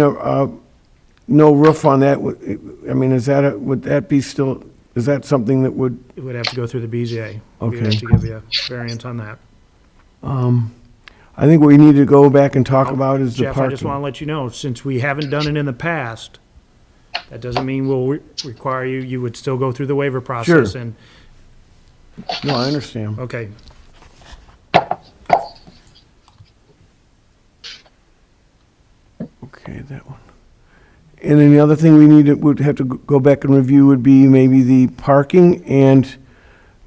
no roof on that, I mean, would that be still, is that something that would, It would have to go through the BZA. We'd Okay. have to give you a variance on that. I think what we need to go back and talk about is the Jeff, I just want parking. to let you know, since we haven't done it in the past, that doesn't mean we'll require you would still go through the waiver process. Sure. And, No, I understand. okay, Okay, that one. And then the other thing would have to go back and review would be maybe the parking and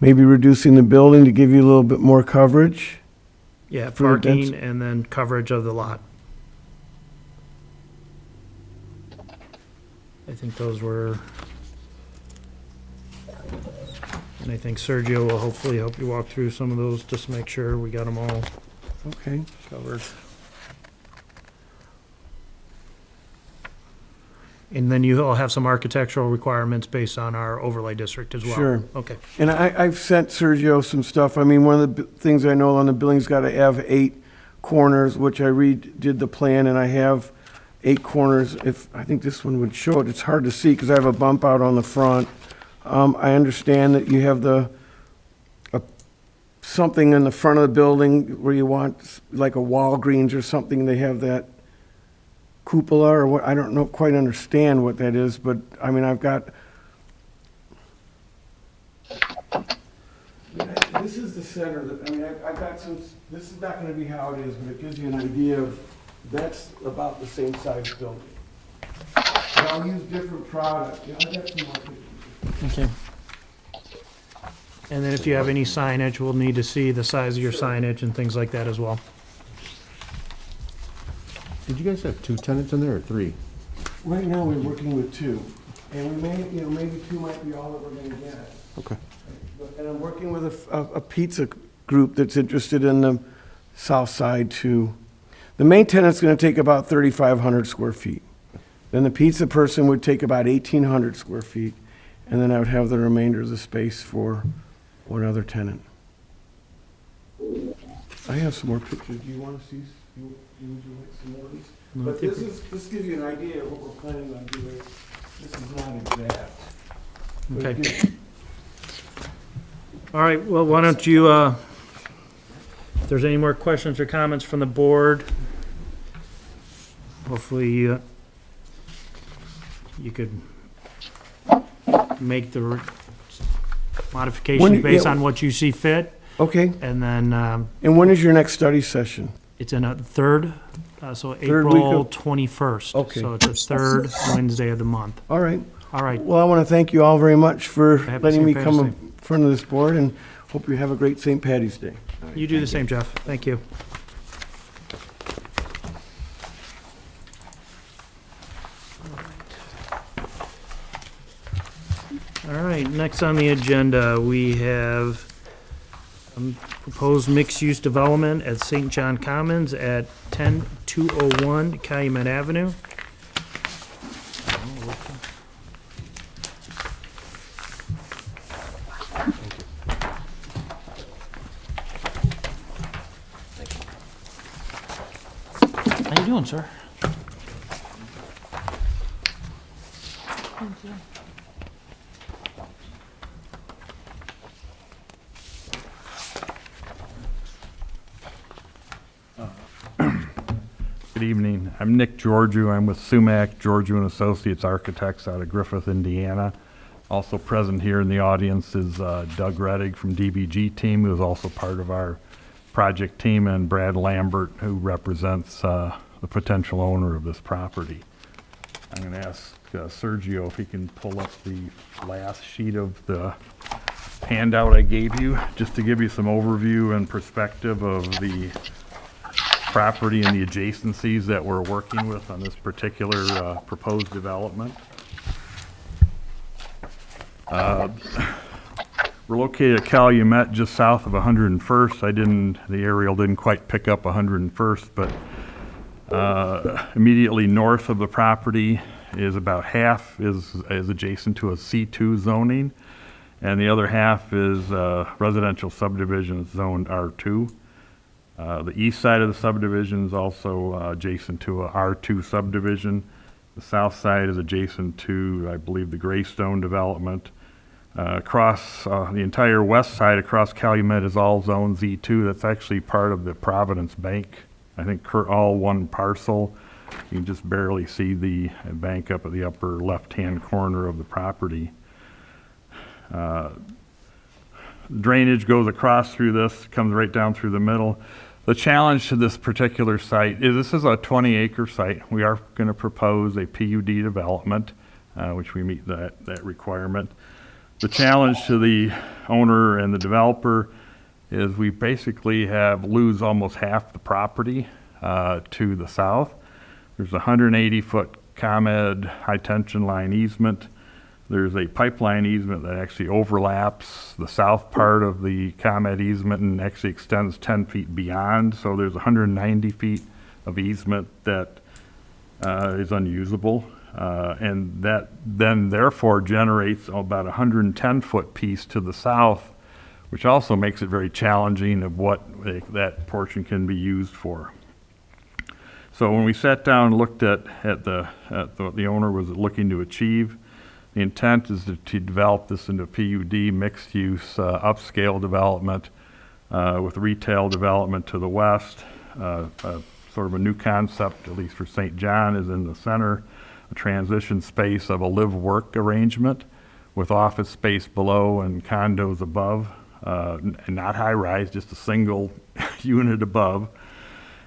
maybe reducing the building to give you a little bit more coverage. yeah, For the parking dens- and then coverage of the lot. I think those were, and I think Sergio will hopefully help you walk through some of those, just to make sure we got them all Okay. covered. And then you'll have some architectural requirements based on our overlay district as well. Sure. Okay. And I've sent Sergio some stuff. I mean, one of the things I know on the building's got to have 8 corners, which I redid the plan, and I have 8 corners. I think this one would show it. It's hard to see because I have a bump out on the front. I understand that you have something in the front of the building where you want, like a Walgreens or something, they have that cupola or what, I don't know, quite understand what that is, but, I mean, I've got, this is the center, I mean, I've got some, this is not gonna be how it is, but it gives you an idea of, that's about the same size building. But I'll use different product, yeah, I've got some more pictures. Okay. And then if you have any signage, we'll need to see the size of your signage and things like that as well. Did you guys have 2 tenants in there or 3? Right now, we're working with 2, and we may, maybe 2 might be all that we're gonna get. Okay. And I'm working with a pizza group that's interested in the south side too. The main tenant's gonna take about 3,500 square feet. Then the pizza person would take about 1,800 square feet, and then I would have the remainder of the space for one other tenant. I have some more pictures. Do you wanna see? Would you like some more of these? No, I But think this gives you an idea of what we're planning on doing. This is not exact. But it Okay. gives- All right, well, why don't you, if there's any more questions or comments from the board, hopefully, you could make the modifications based on what you see fit, Okay, and then, and when is your next study session? it's in a third, so Third week April of- 21st. Okay. So it's the third Wednesday of the month. All right. All right, Well, I want to thank you all very much for Happy letting St. me Patty's come Day. in front of this board, and hope you have a great St. Patty's Day. you do the same, Jeff. Thank you. All right, next on the agenda, we have proposed mixed-use development at St. John Commons at 10201 Calumet Avenue. How you doing, sir? Good evening. I'm Nick Georgiou. I'm with Sumac, Georgiou and Associates Architects out of Griffith, Indiana. Also present here in the audience is Doug Rettig from DBG team, who is also part of our project team, and Brad Lambert, who represents the potential owner of this property. I'm going to ask Sergio if he can pull up the last sheet of the handout I gave you, just to give you some overview and perspective of the property and the adjacencies that we're working with on this particular proposed development. We're located at Calumet, just south of 101st. The aerial didn't quite pick up 101st, but immediately north of the property is about half is adjacent to a C2 zoning, and the other half is residential subdivision zoned R2. The east side of the subdivision is also adjacent to a R2 subdivision. The south side is adjacent to, I believe, the Greystone development. Across the entire west side, across Calumet, is all Zone Z2. That's actually part of the Providence Bank. I think all one parcel. You can just barely see the bank up at the upper left-hand corner of the property. Drainage goes across through this, comes right down through the middle. The challenge to this particular site is this is a 20-acre site. We are going to propose a PUD development, which we meet that requirement. The challenge to the owner and the developer is we basically lose almost half the property to the south. There's a 180-foot ComEd high-tension line easement. There's a pipeline easement that actually overlaps the south part of the ComEd easement and actually extends 10 feet beyond. So there's 190 feet of easement that is unusable. And that then therefore generates about a 110-foot piece to the south, which also makes it very challenging of what that portion can be used for. So when we sat down and looked at the owner was looking to achieve, the intent is to develop this into PUD, mixed-use, upscale development with retail development to the west. Sort of a new concept, at least for St. John, is in the center, a transition space of a live-work arrangement with office space below and condos above, and not high-rise, just a single unit above.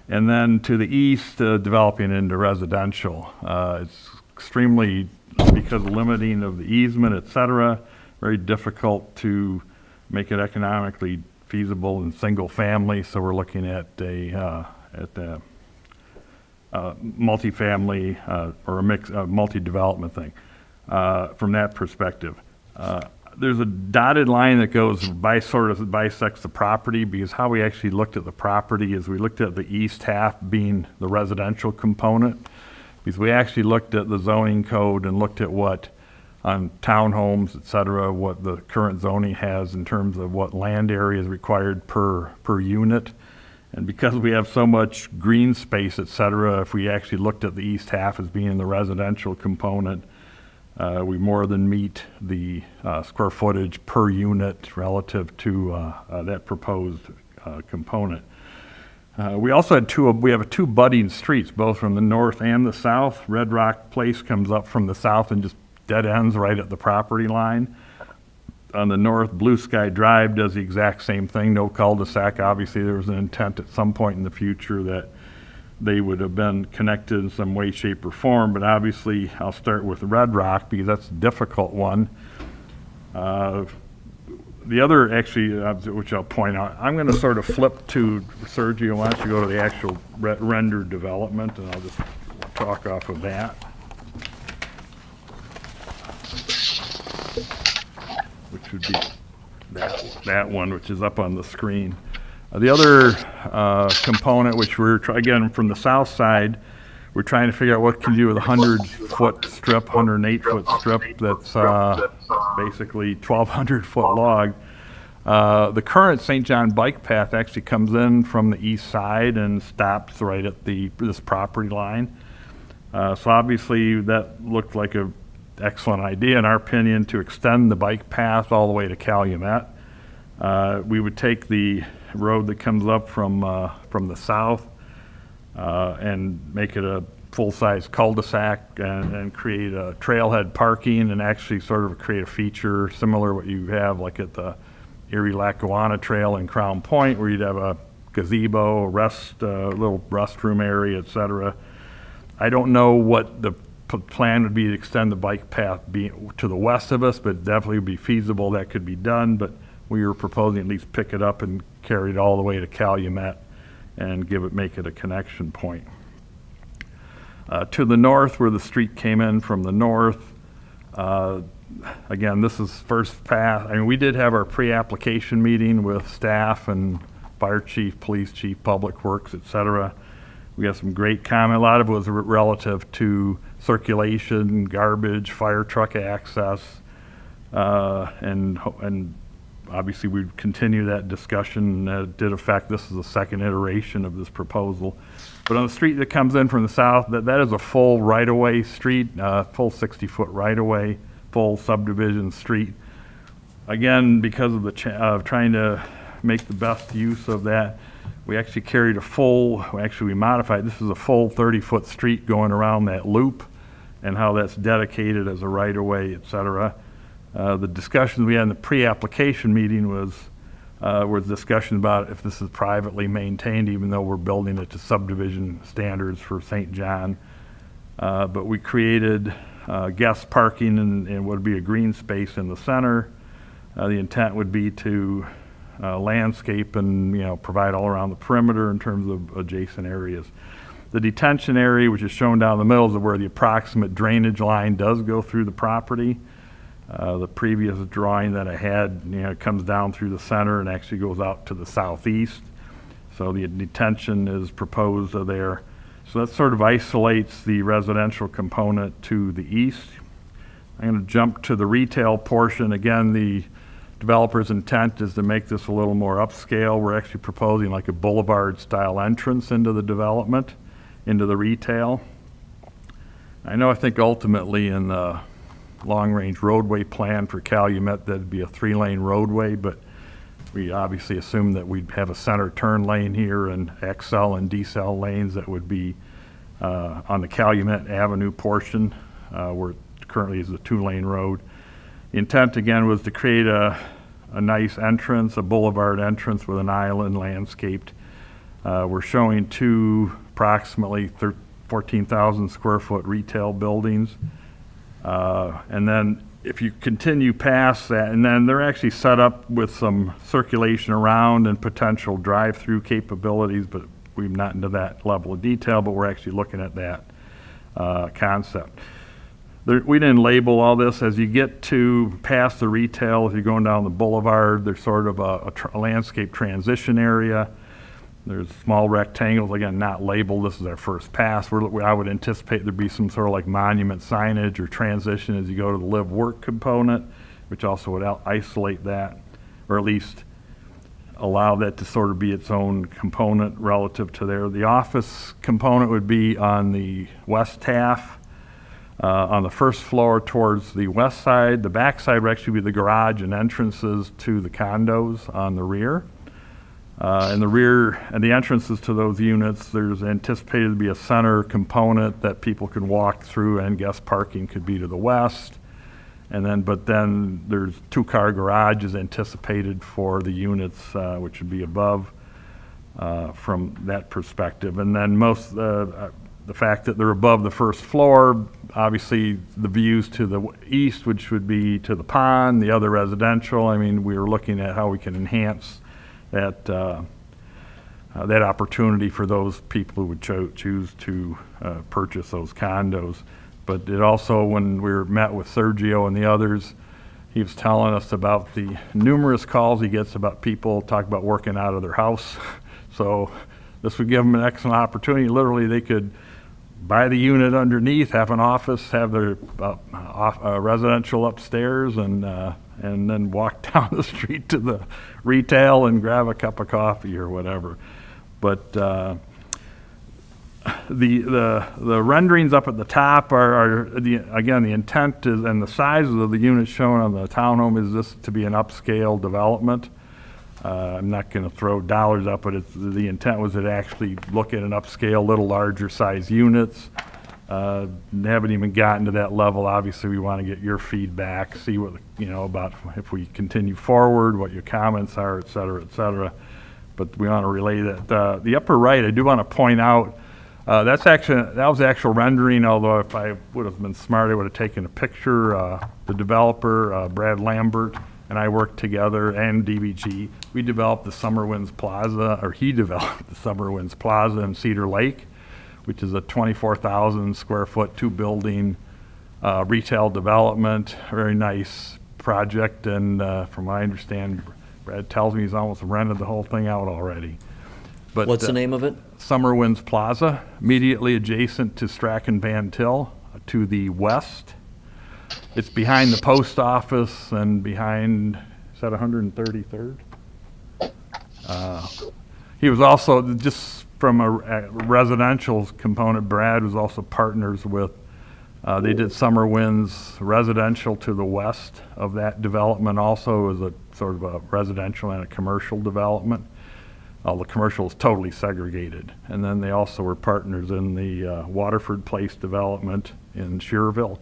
And then to the east, developing into residential. It's extremely, because of limiting of the easement, et cetera, very difficult to make it economically feasible in single family. So we're looking at a multifamily or a mix, multi-development thing from that perspective. There's a dotted line that goes sort of bisects the property, because how we actually looked at the property is we looked at the east half being the residential component, because we actually looked at the zoning code and looked at what on townhomes, et cetera, what the current zoning has in terms of what land area is required per unit. And because we have so much green space, et cetera, if we actually looked at the east half as being the residential component, we more than meet the square footage per unit relative to that proposed component. We also had we have two budding streets, both from the north and the south. Red Rock Place comes up from the south and just dead ends right at the property line. On the north, Blue Sky Drive does the exact same thing, no cul-de-sac. Obviously, there was an intent at some point in the future that they would have been connected in some way, shape, or form, but obviously I'll start with Red Rock because that's a difficult one. The other, actually, which I'll point out, I'm going to sort of flip to Sergio. Why don't you go to the actual rendered development, and I'll just talk off of that. Which would be that one, which is up on the screen. The other component, which we're, again, from the south side, we're trying to figure out what can you do with a 100-foot strip, 108-foot strip that's basically 1,200-foot log. The current St. John bike path actually comes in from the east side and stops right at this property line. So obviously that looked like an excellent idea, in our opinion, to extend the bike path all the way to Calumet. We would take the road that comes up from the south and make it a full-size cul-de-sac and create a trailhead parking and actually sort of create a feature similar to what you have like at the Erie-Lackawanna Trail in Crown Point, where you'd have a gazebo, a little restroom area, et cetera. I don't know what the plan would be to extend the bike path to the west of us, but definitely would be feasible. That could be done, but we were proposing at least pick it up and carry it all the way to Calumet and make it a connection point. To the north, where the street came in from the north, again, this is first pass. I mean, we did have our pre-application meeting with staff and fire chief, police chief, public works, et cetera. We got some great comment. A lot of it was relative to circulation, garbage, fire truck access, and obviously we'd continue that discussion. That did affect, this is the second iteration of this proposal. But on the street that comes in from the south, that is a full right-of-way street, full 60-foot right-of-way, full subdivision street. Again, because of of trying to make the best use of that, we actually carried we modified, this is a full 30-foot street going around that loop, and how that's dedicated as a right-of-way, et cetera. The discussion we had in the pre-application meeting was discussion about if this is privately maintained, even though we're building it to subdivision standards for St. John. But we created guest parking and would be a green space in the center. The intent would be to landscape and provide all around the perimeter in terms of adjacent areas. The detention area, which is shown down the middle, is where the approximate drainage line does go through the property. The previous drawing that I had, it comes down through the center and actually goes out to the southeast. So the detention is proposed there. So that sort of isolates the residential component to the east. I'm going to jump to the retail portion. Again, the developer's intent is to make this a little more upscale. We're actually proposing like a boulevard-style entrance into the development, into the retail. I think ultimately in the long-range roadway plan for Calumet, that'd be a 3-lane roadway, but we obviously assume that we'd have a center turn lane here and XL and decel lanes that would be on the Calumet Avenue portion, where it currently is a 2-lane road. The intent, again, was to create a nice entrance, a boulevard entrance with an island landscaped. We're showing two approximately 14,000 square foot retail buildings. And then if you continue past that, and then they're actually set up with some circulation around and potential drive-through capabilities, but we're not into that level of detail, but we're actually looking at that concept. We didn't label all this. As you get to past the retail, if you're going down the boulevard, there's sort of a landscape transition area. There's small rectangles, again, not labeled. This is our first pass. I would anticipate there'd be some sort of like monument signage or transition as you go to the live-work component, which also would isolate that, or at least allow that to sort of be its own component relative to there. The office component would be on the west half, on the first floor towards the west side. The back side would actually be the garage and entrances to the condos on the rear. In the rear and the entrances to those units, there's anticipated to be a center component that people can walk through, and guest parking could be to the west. But then there's 2-car garages anticipated for the units, which would be above from that perspective. And then the fact that they're above the first floor, obviously the views to the east, which would be to the pond, the other residential. I mean, we were looking at how we can enhance that opportunity for those people who would choose to purchase those condos. But it also, when we met with Sergio and the others, he was telling us about the numerous calls he gets about people talk about working out of their house. So this would give them an excellent opportunity. Literally, they could buy the unit underneath, have an office, have their residential upstairs, and then walk down the street to the retail and grab a cup of coffee or whatever. But the renderings up at the top again, the intent is, and the sizes of the units shown on the townhome is this to be an upscale development. I'm not going to throw dollars up, but the intent was to actually look at an upscale, little larger size units. Haven't even gotten to that level. Obviously, we want to get your feedback, see what, about if we continue forward, what your comments are, et cetera, et cetera. But we want to relay that. The upper right, I do want to point out, that was actual rendering, although if I would have been smart, I would have taken a picture. The developer, Brad Lambert, and I worked together, and DBG. We developed the Summer Winds Plaza, or he developed the Summer Winds Plaza in Cedar Lake, which is a 24,000 square foot, 2-building retail development, very nice project, and from what I understand, Brad tells me he's almost rented the whole thing out already. But What's the name of it? Summer Winds Plaza, immediately adjacent to Strachan Van Til, to the west. It's behind the post office and behind, is that 133rd? He was also, just from a residential component, Brad was also partners with, they did Summer Winds residential to the west of that development also as a sort of a residential and a commercial development. The commercial is totally segregated. And then they also were partners in the Waterford Place development in Schererville.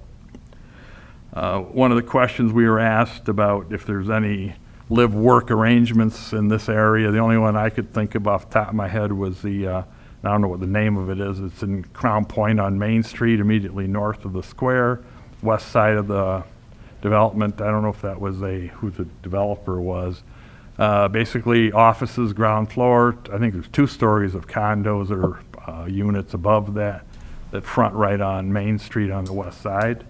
One of the questions we were asked about if there's any live-work arrangements in this area, the only one I could think of off the top of my head was the, I don't know what the name of it is, it's in Crown Point on Main Street, immediately north of the square, west side of the development. I don't know if that was who the developer was. Basically offices, ground floor, I think there's 2 stories of condos or units above that front right on Main Street on the west side.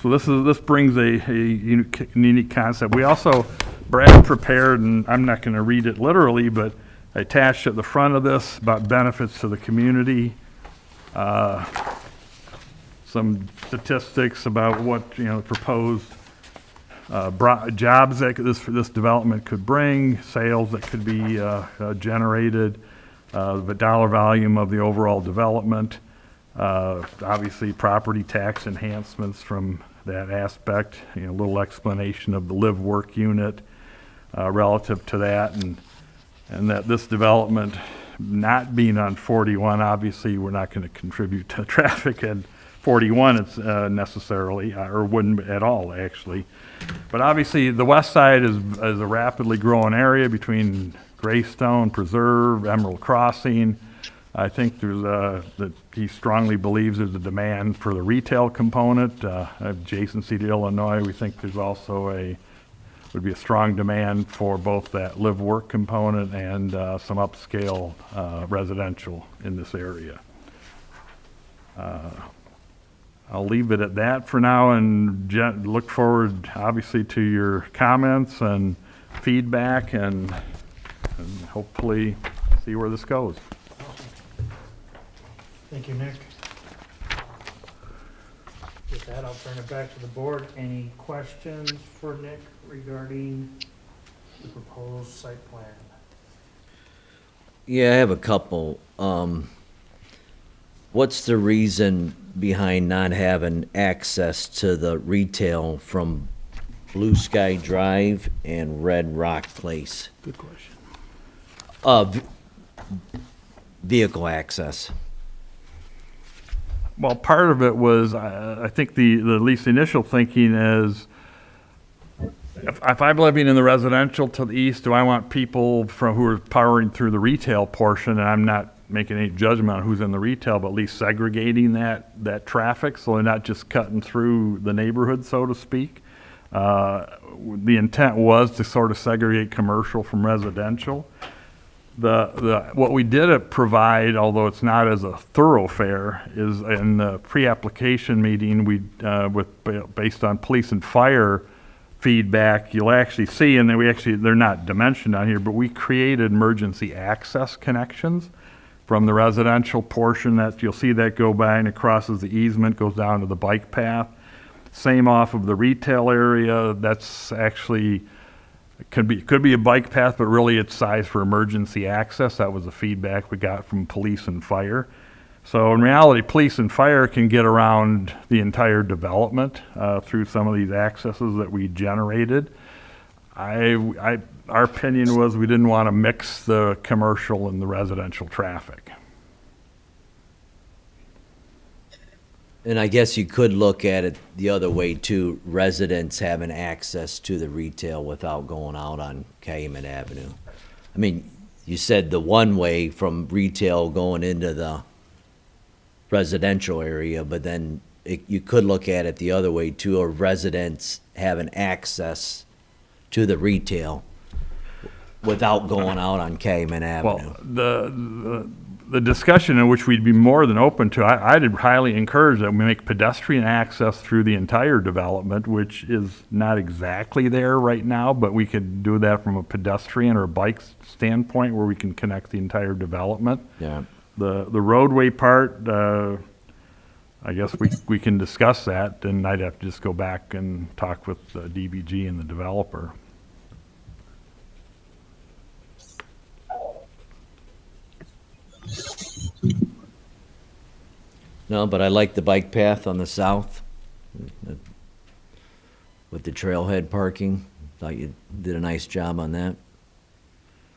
So this brings a unique concept. We also, Brad prepared, and I'm not going to read it literally, but I attached at the front of this about benefits to the community, some statistics about what proposed jobs that this development could bring, sales that could be generated, the dollar volume of the overall development. Obviously, property tax enhancements from that aspect, a little explanation of the live-work unit relative to that, and that this development not being on 41, obviously, we're not going to contribute to traffic at 41 it's necessarily, or wouldn't at all, actually. But obviously, the west side is a rapidly growing area between Greystone, Preserve, Emerald Crossing. I think there's that he strongly believes there's a demand for the retail component. Adjacency to Illinois, we think there's also would be a strong demand for both that live-work component and some upscale residential in this area. I'll leave it at that for now and look forward, obviously, to your comments and feedback and hopefully see where this goes. Thank you, Nick. With that, I'll turn it back to the board. Any questions for Nick regarding the proposed site plan? Yeah, I have a couple. What's the reason behind not having access to the retail from Blue Sky Drive and Red Rock Place? Good question. Vehicle access. Well, part of it was, I think the at least initial thinking is, if I'm living in the residential to the east, do I want people who are powering through the retail portion, and I'm not making any judgment on who's in the retail, but at least segregating that traffic so they're not just cutting through the neighborhood, so to speak. The intent was to sort of segregate commercial from residential. What we did provide, although it's not as a thoroughfare, is in the pre-application meeting based on police and fire feedback, you'll actually see, and then they're not dimensioned on here, but we created emergency access connections from the residential portion that you'll see that go by and it crosses the easement, goes down to the bike path. Same off of the retail area. That's actually could be a bike path, but really it's sized for emergency access. That was the feedback we got from police and fire. So in reality, police and fire can get around the entire development through some of these accesses that we generated. Our opinion was we didn't want to mix the commercial and the residential traffic. And I guess you could look at it the other way too, residents having access to the retail without going out on Calumet Avenue. I mean, you said the one way from retail going into the residential area, but then you could look at it the other way too, of residents having access to the retail without going out on Calumet Avenue. Well, the discussion in which we'd be more than open to, I'd highly encourage that we make pedestrian access through the entire development, which is not exactly there right now, but we could do that from a pedestrian or bike standpoint where we can connect the entire development. Yeah. The roadway part, I guess we can discuss that, and I'd have to just go back and talk with DBG and the developer. No, but I like the bike path on the south with the trailhead parking. Thought you did a nice job on that.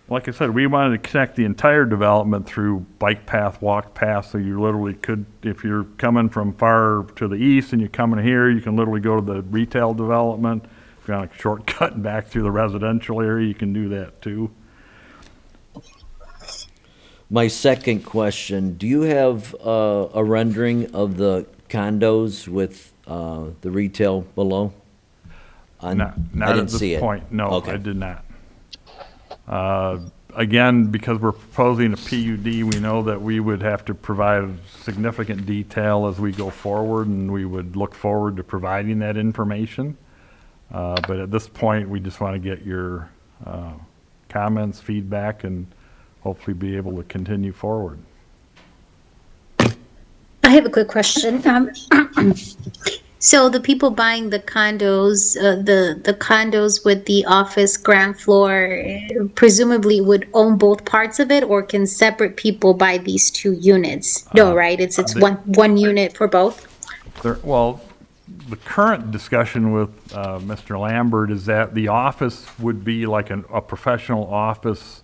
Like I said, we wanted to connect the entire development through bike path, walk path, so you literally could, if you're coming from far to the east and you're coming here, you can literally go to the retail development. If you want a shortcut back through the residential area, you can do that too. My second question, do you have a rendering of the condos with the retail below? Not I at didn't see this it. point, no, Okay. I did not. Again, because we're proposing a PUD, we know that we would have to provide significant detail as we go forward, and we would look forward to providing that information. But at this point, we just want to get your comments, feedback, and hopefully be able to continue forward. I have a quick question. So the people buying the condos, the condos with the office ground floor, presumably would own both parts of it, or can separate people buy these two units? No, right? It's one unit for both? Well, the current discussion with Mr. Lambert is that the office would be like a professional office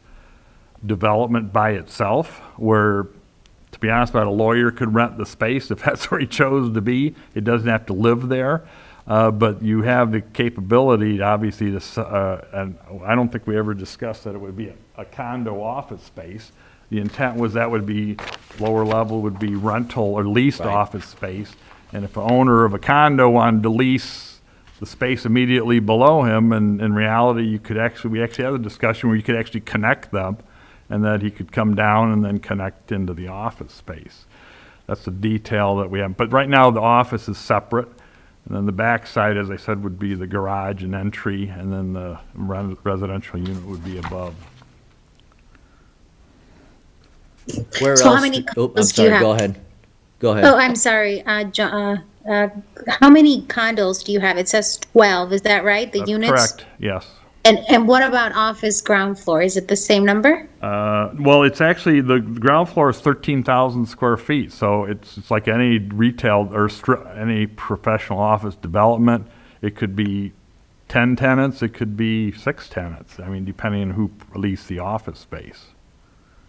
development by itself, where, to be honest about it, a lawyer could rent the space if that's where he chose to be. It doesn't have to live there. But you have the capability, obviously, and I don't think we ever discussed that it would be a condo office space. The intent was that would be, lower level would be rental or leased office space. And if an owner of a condo wanted to lease the space immediately below him, and in reality, we actually had a discussion where you could actually connect them, and that he could come down and then connect into the office space. That's the detail that we have. But right now, the office is separate, and then the back side, as I said, would be the garage and entry, and then the residential unit would be above. Where So how else? many Oh, I'm condos do you sorry, have? go ahead. Go ahead. Oh, I'm sorry. How many condos do you have? It says 12, is that right? The That's units? correct, yes. And what about office ground floor? Is it the same number? Well, it's actually, the ground floor is 13,000 square feet, so it's like any retail or any professional office development. It could be 10 tenants, it could be 6 tenants, I mean, depending on who leased the office space.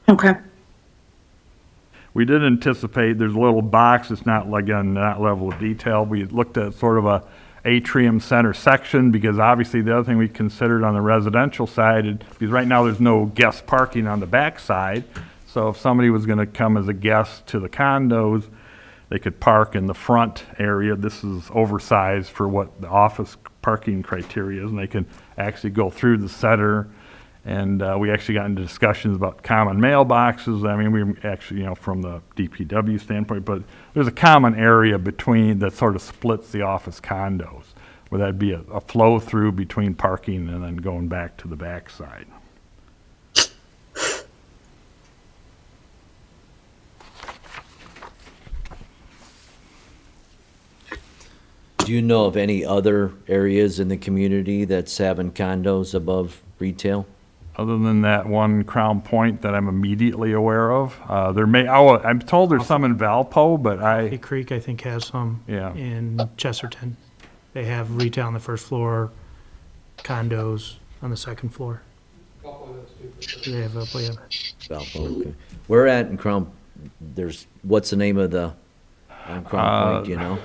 Okay. We did anticipate, there's a little box, it's not, again, not level of detail. We looked at sort of a atrium center section, because obviously the other thing we considered on the residential side, because right now there's no guest parking on the back side. So if somebody was gonna come as a guest to the condos, they could park in the front area. This is oversized for what the office parking criteria is, and they can actually go through the center. And we actually got into discussions about common mailboxes. I mean, we actually, from the DPW standpoint, but there's a common area between that sort of splits the office condos, where that'd be a flow through between parking and then going back to the backside. Do you know of any other areas in the community that's having condos above retail? Other than that one Crown Point that I'm immediately aware of, I'm told there's some in Valpo, but Hay Creek, I think, has some. Yeah. In Chesterton. They have retail on the first floor, condos on the second floor. They have Valpo, yeah. Valpo, okay. Where at in Crown, what's the name of on Crown Point, do you know?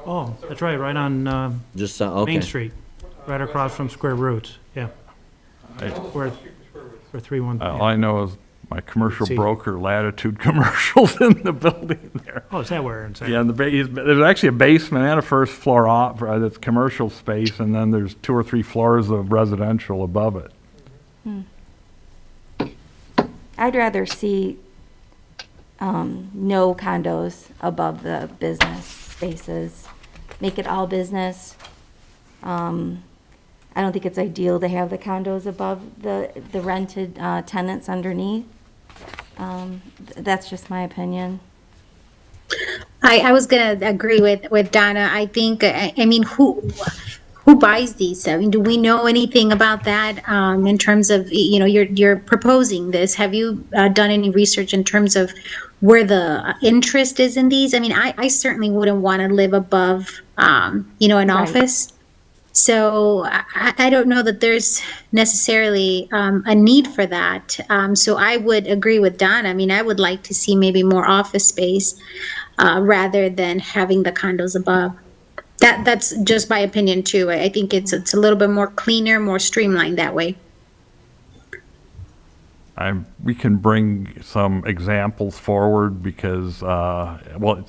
Oh, that's right on Just, okay. Main Street, right across from Square Roots, yeah. Where 3-1. all I know is my commercial See. broker Latitude Commercials in the building there. Oh, is that where it's at? Yeah, and there's actually a basement and a first floor that's commercial space, and then there's 2 or 3 floors of residential above it. I'd rather see no condos above the business spaces. Make it all business. I don't think it's ideal to have the condos above the rented tenants underneath. That's just my opinion. I was gonna agree with Donna. I think, I mean, who buys these? I mean, do we know anything about that, in terms of, you know, you're proposing this? Have you done any research in terms of where the interest is in these? I mean, I certainly wouldn't want to live above, you know, an Right. office. So I don't know that there's necessarily a need for that. So I would agree with Donna. I mean, I would like to see maybe more office space rather than having the condos above. That's just my opinion too. I think it's a little bit more cleaner, more streamlined that way. We can bring some examples forward because, well,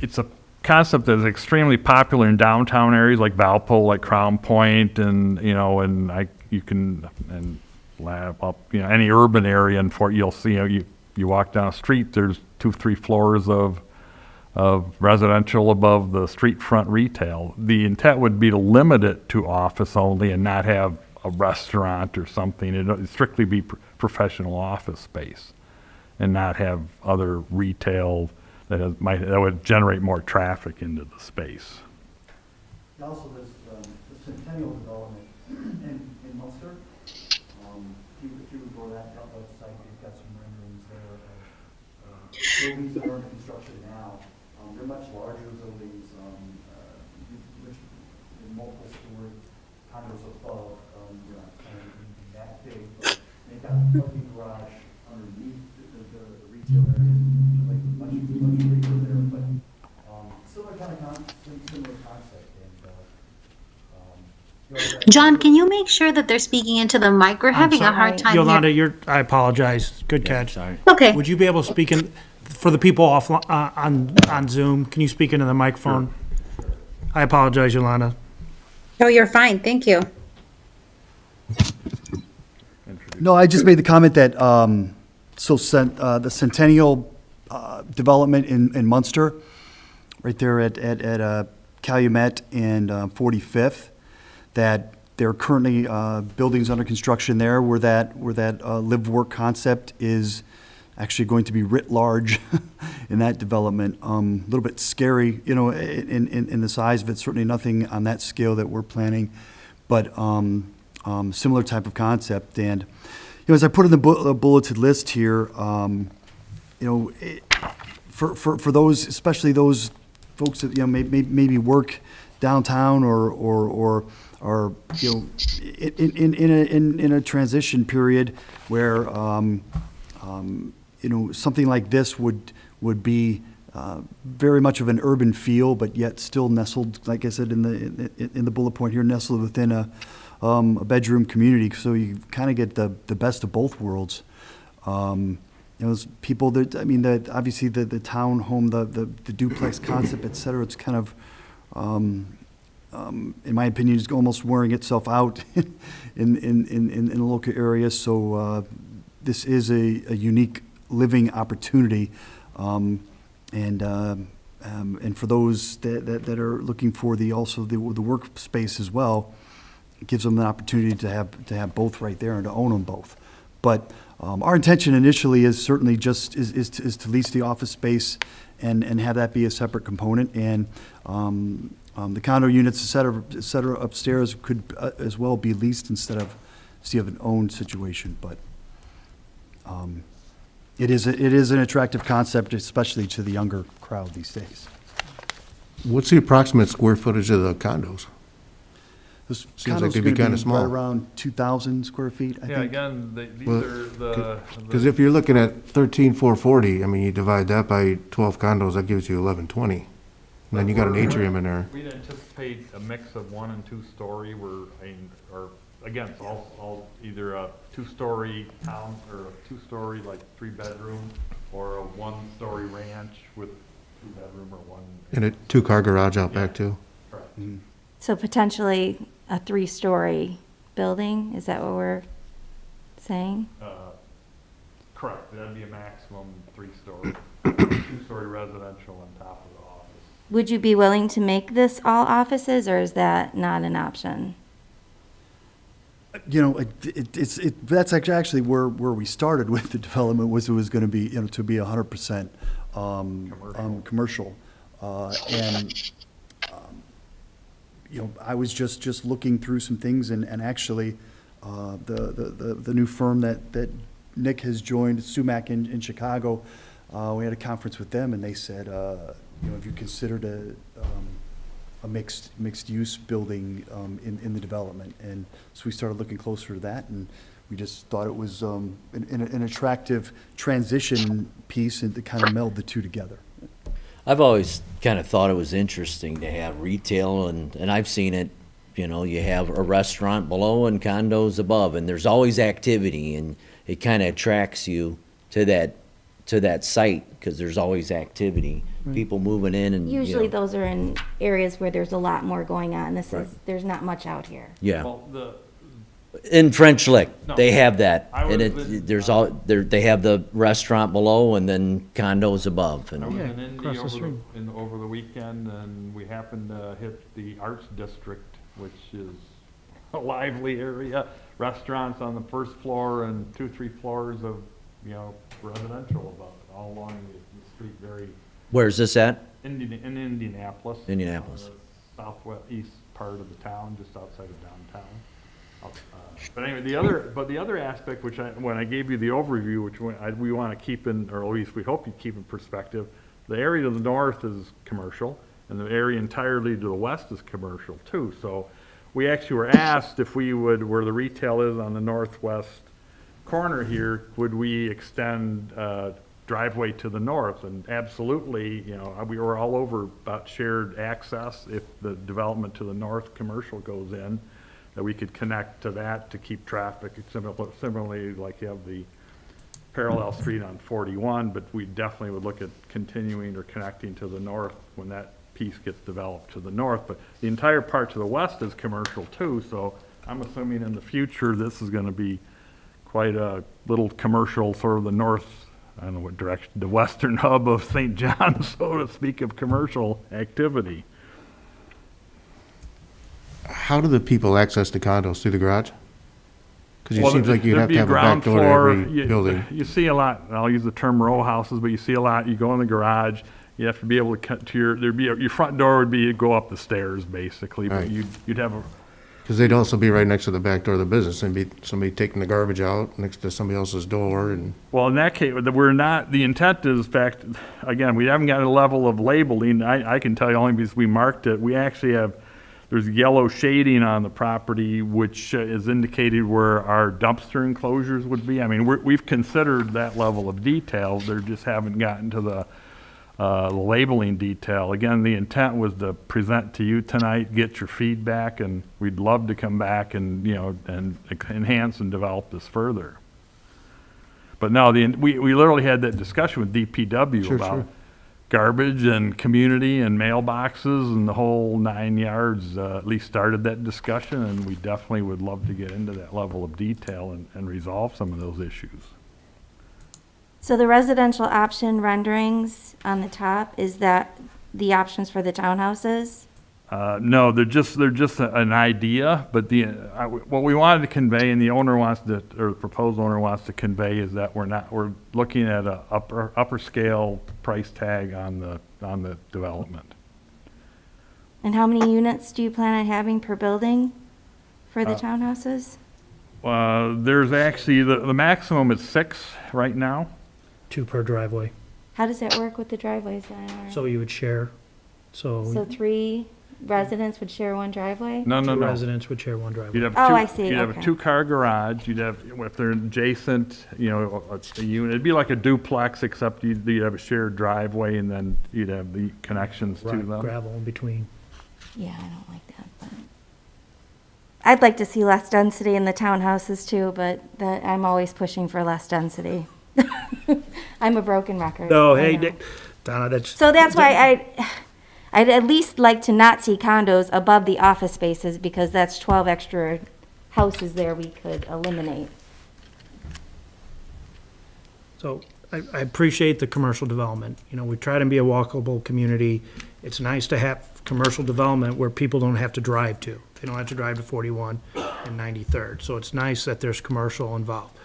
it's a concept that is extremely popular in downtown areas like Valpo, like Crown Point, and, you know, and you can, and lab up, you know, any urban area, and you'll see, you walk down a street, there's 2-3 floors of residential above the street front retail. The intent would be to limit it to office only and not have a restaurant or something. It'd strictly be professional office space and not have other retail that would generate more traffic into the space. Also, there's the Centennial development in Munster. If you would go to that website, you've got some renderings there of buildings that are under construction now. They're much larger buildings, which multiple story condos above. They're not kind of that big, but they've got a parking garage underneath the retail area, like much bigger there, but similar concept. And John, can you make sure that they're speaking into the mic? We're having a hard time Yolanda, here. I apologize. Good catch. Sorry. Okay. Would you be able to speak in, for the people off, on Zoom, can you speak into the microphone? I apologize, Yolanda. Oh, you're fine. Thank you. No, I just made the comment that, the Centennial development in Munster, right there at Calumet and 45th, that there are currently buildings under construction there where that live-work concept is actually going to be writ large in that development. A little bit scary, you know, in the size of it. Certainly nothing on that scale that we're planning, but similar type of concept. And you know, as I put in the bulleted list here, you know, for those, especially those folks that, you know, maybe work downtown or you know, in a transition period where you know, something like this would be very much of an urban feel, but yet still nestled, like I said in the bullet point here, nestled within a bedroom community. So you kind of get the best of both worlds. You know, those people that, I mean, that obviously the town home, the duplex concept, et cetera, it's kind of, in my opinion, is almost wearing itself out in the local area. So this is a unique living opportunity, and for those that are looking for also the workspace as well, it gives them an opportunity to have both right there and to own them both. But our intention initially is certainly just is to lease the office space and have that be a separate component, and the condo units, et cetera, upstairs could as well be leased instead of an owned situation. But it is an attractive concept, especially to the younger crowd these days. What's the approximate square footage of the condos? This Seems like condo's they'd be gonna kinda small. right around 2,000 square feet, I think. Yeah, again, these Well, are the. Because if you're looking at 13,440, I mean, you divide that by 12 condos, that gives you 1120. And then you got an atrium in there. We'd anticipate a mix of 1- and 2-story, or again, it's all either a 2-story town or a 2-story, like 3-bedroom, or a 1-story ranch with 2-bedroom or 1. And a 2-car garage out back too. Correct. So potentially a 3-story building, is that what we're saying? Correct, that'd be a maximum 3-story, 2-story residential on top of the office. Would you be willing to make this all offices, or is that not an option? You know, that's actually where we started with the development, was it was gonna be, you know, to be 100% commercial. You know, I was just looking through some things, and actually, the new firm that Nick has joined, Sumac in Chicago, we had a conference with them, and they said, you know, have you considered a mixed-use building in the development? And so we started looking closer to that, and we just thought it was an attractive transition piece, and to kind of meld the two together. I've always kind of thought it was interesting to have retail, and I've seen it, you know, you have a restaurant below and condos above, and there's always activity, and it kind of attracts you to that site, because there's always activity, people moving in and, you Usually know. those are in areas where there's a lot more going on. There's not much out here. Yeah. Well, In French Lick, No. they have that, I and was in- they have the restaurant below and then condos above, I was and Yeah, in Indy across the street. over the weekend, and we happened to hit the Arts District, which is a lively area. Restaurants on the first floor and 2-3 floors of, you know, residential above it, all along the street, very, where's this at? in Indianapolis. Indianapolis. Southwest, east part of the town, just outside of downtown. But anyway, the other aspect, which when I gave you the overview, which we want to keep in, or at least we hope you keep in perspective, the area to the north is commercial, and the area entirely to the west is commercial too. So we actually were asked if we would, where the retail is on the northwest corner here, would we extend driveway to the north? And absolutely, you know, we were all over about shared access if the development to the north commercial goes in, that we could connect to that to keep traffic. Similarly, like you have the parallel street on 41, but we definitely would look at continuing or connecting to the north when that piece gets developed to the north. But the entire part to the west is commercial too, so I'm assuming in the future this is gonna be quite a little commercial, sort of the north, I don't know what direction, the western hub of St. John, so to speak, of commercial activity. How do the people access the condos? Through the garage? Because it Well, seems like you'd there'd have be to have a back ground door to floor. every building. You see a lot, I'll use the term row houses, but you see a lot, you go in the garage, you have to be able to cut to your front door would be, you go up the stairs, basically, but Right. you'd have a, Because they'd also be right next to the back door of the business, and be somebody taking the garbage out next to somebody else's door, and well, in that case, we're not, the intent is, in fact, again, we haven't got a level of labeling, I can tell you only because we marked it, we actually have, there's yellow shading on the property, which is indicated where our dumpster enclosures would be. I mean, we've considered that level of detail, they just haven't gotten to the labeling detail. Again, the intent was to present to you tonight, get your feedback, and we'd love to come back and, you know, and enhance and develop this further. But no, we literally had that discussion with DPW Sure, about sure. garbage and community and mailboxes and the whole 9 yards, at least started that discussion, and we definitely would love to get into that level of detail and resolve some of those issues. So the residential option renderings on the top, is that the options for the townhouses? No, they're just an idea, but what we wanted to convey, and the owner wants to, or the proposed owner wants to convey, is that we're looking at a upper scale price tag on the development. And how many units do you plan on having per building for the townhouses? There's actually, the maximum is 6 right now. 2 per driveway. How does that work with the driveways then? or- So you would share, So so 3 residents would share one driveway? No, 2 residents would share one driveway. You'd have Oh, two, I see, You'd have a okay. 2-car garage, you'd have, if they're adjacent, you know, a unit, it'd be like a duplex, except you'd have a shared driveway, and then you'd have the connections to them. Gravel in between. Yeah, I don't like that, but. I'd like to see less density in the townhouses too, but I'm always pushing for less density. I'm a broken record. No, I hey, know. Donna, that's. So that's why I'd at least like to not see condos above the office spaces, because that's 12 extra houses there we could eliminate. So I appreciate the commercial development. You know, we try to be a walkable community. It's nice to have commercial development where people don't have to drive to. They don't have to drive to 41 and 93rd. So it's nice that there's commercial involved.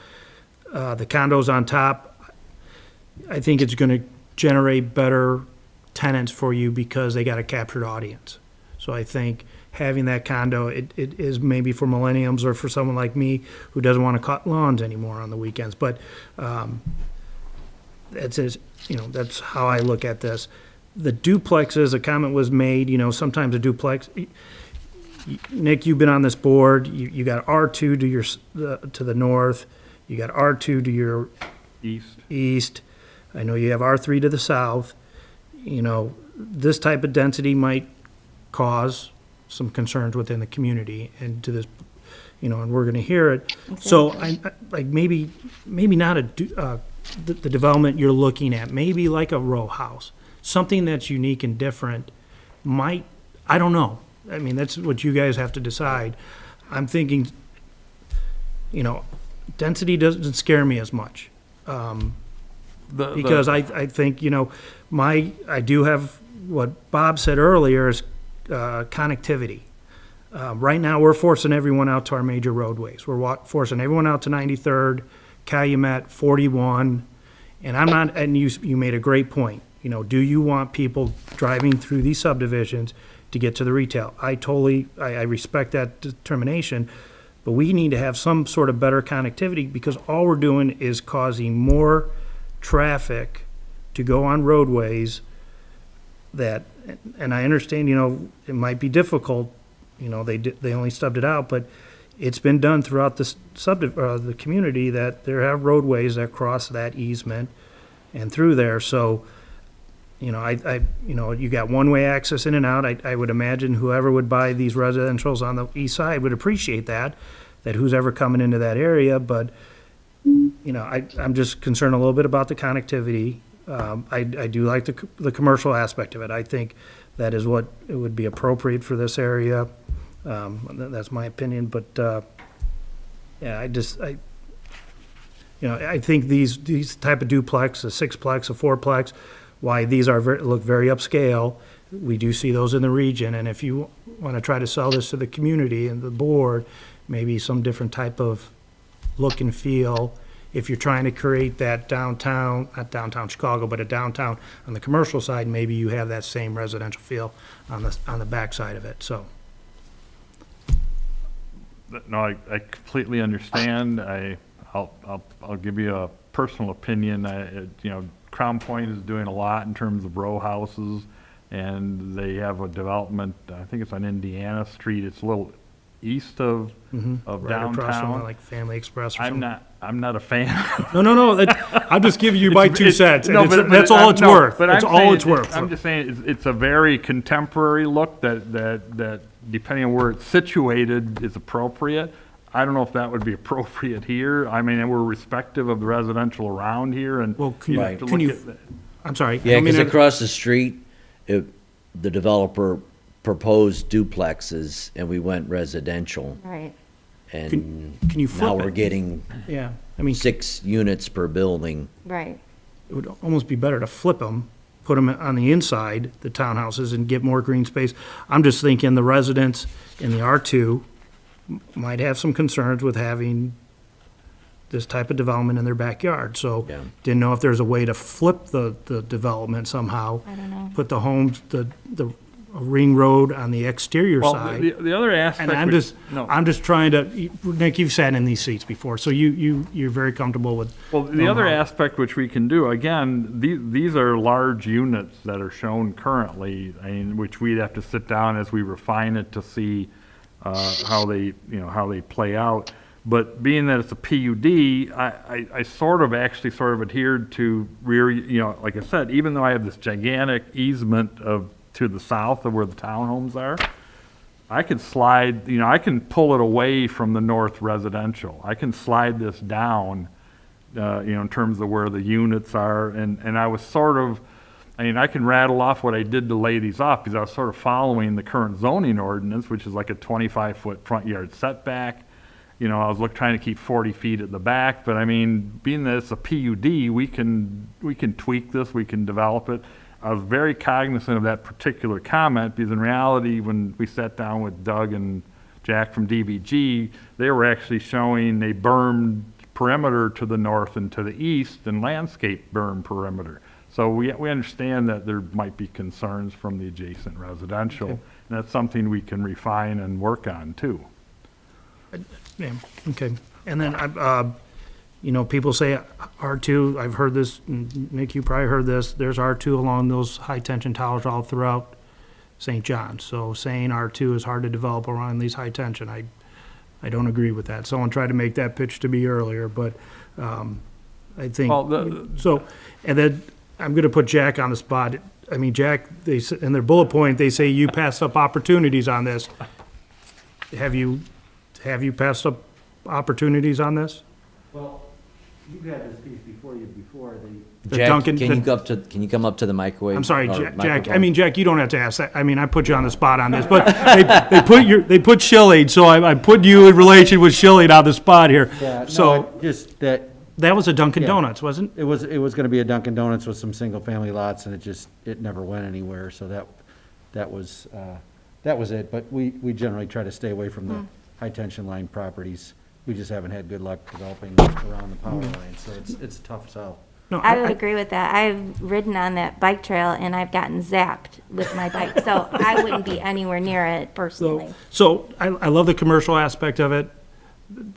The condos on top, I think it's going to generate better tenants for you because they got a captured audience. So I think having that condo, it is maybe for millennials or for someone like me who doesn't want to cut lawns anymore on the weekends. But that's how I look at this. The duplexes, a comment was made, sometimes a duplex, Nick, you've been on this board, you got R2 to the north, you got R2 to your east. I know you have R3 to the south. This type of density might cause some concerns within the community and to this, and we're going to hear it. So maybe not the development you're looking at, maybe like a row house, something that's unique and different I don't know. I mean, that's what you guys have to decide. I'm thinking, density doesn't scare me as much. Because I think, I do have what Bob said earlier is connectivity. Right now, we're forcing everyone out to our major roadways. We're forcing everyone out to 93rd, Calumet, 41, and you made a great point. Do you want people driving through these subdivisions to get to the retail? I respect that determination, but we need to have some sort of better connectivity because all we're doing is causing more traffic to go on roadways and I understand, it might be difficult, they only stubbed it out, but it's been done throughout the community that there have roadways that cross that easement and through there. So, you got one-way access in and out. I would imagine whoever would buy these residentials on the east side would appreciate that who's ever coming into that area. But, I'm just concerned a little bit about the connectivity. I do like the commercial aspect of it. I think that is what it would be appropriate for this area. That's my opinion, but, I think these type of duplex, a sixplex, a fourplex, why these look very upscale. We do see those in the region, and if you want to try to sell this to the community and the board, maybe some different type of look and feel. If you're trying to create that downtown, not downtown Chicago, but a downtown on the commercial side, maybe you have that same residential feel on the back side of it. So. No, I completely understand. I'll give you a personal opinion. Crown Point is doing a lot in terms of row houses, and they have a development, I think it's on Indiana Street. It's a little east of Right downtown. across from like Family Express or something. I'm not a fan. No. I'm just giving you my 2 cents. No, but That's all it's worth. But That's all it's worth. I'm just saying it's a very contemporary look that depending on where it's situated is appropriate. I don't know if that would be appropriate here. I mean, we're respective of the residential around here, and Well, I'm sorry. Yeah, because across the street, the developer proposed duplexes, and we went residential. Right. And Can you flip now it? we're getting Yeah, I mean, 6 units per building. Right. it would almost be better to flip them, put them on the inside, the townhouses, and get more green space. I'm just thinking the residents in the R2 might have some concerns with having this type of development in their backyard. So Yeah. didn't know if there's a way to flip the development somehow. I don't know. Put the homes, the ring road on the exterior Well, side. the other aspect. And I'm just trying to, Nick, you've sat in these seats before, so you're very comfortable with. Well, the other aspect which we can do, again, these are large units that are shown currently, which we'd have to sit down as we refine it to see how they play out. But being that it's a PUD, I sort of adhered to rear, like I said, even though I have this gigantic easement to the south of where the townhomes are, I can slide, I can pull it away from the north residential. I can slide this down, in terms of where the units are. And I was I can rattle off what I did to lay these off because I was sort of following the current zoning ordinance, which is like a 25-foot front yard setback. you know, I was trying to keep 40 feet at the back, but I mean, being that it's a PUD, we can tweak this, we can develop it. I was very cognizant of that particular comment, because in reality, when we sat down with Doug and Jack from DBG, they were actually showing a berm perimeter to the north and to the east, and landscape berm perimeter. So we understand that there might be concerns from the adjacent residential, and that's something we can refine and work on too. Yeah, okay. And then, you know, people say R2, I've heard this, Nick, you probably heard this, there's R2 along those high-tension towers all throughout St. John. So saying R2 is hard to develop around these high-tension, I don't agree with that. Someone tried to make that pitch to me earlier, but I think, so, and then I'm going to put Jack on the spot. I mean, Jack, in their bullet point, they say you passed up opportunities on this. Have you passed up opportunities on this? Well, you've had this piece before you, Jack, can you come up to the microwave? I'm sorry, or Jack, microphone? I mean, Jack, you don't have to ask that. I mean, I put you on the spot on this, but they put Schilling, so I put you in relation with Schilling on the spot here. Yeah, So no, just that, that was a Dunkin' Yeah. Donuts, wasn't? it was gonna be a Dunkin' Donuts with some single-family lots, and it never went anywhere, so that was it. But we generally try to stay away from the high-tension line properties. We just haven't had good luck developing around the power line, so it's a tough sell. No, I would agree with that. I've ridden on that bike trail and I've gotten zapped with my bike, so I wouldn't be anywhere near it personally. So I love the commercial aspect of it.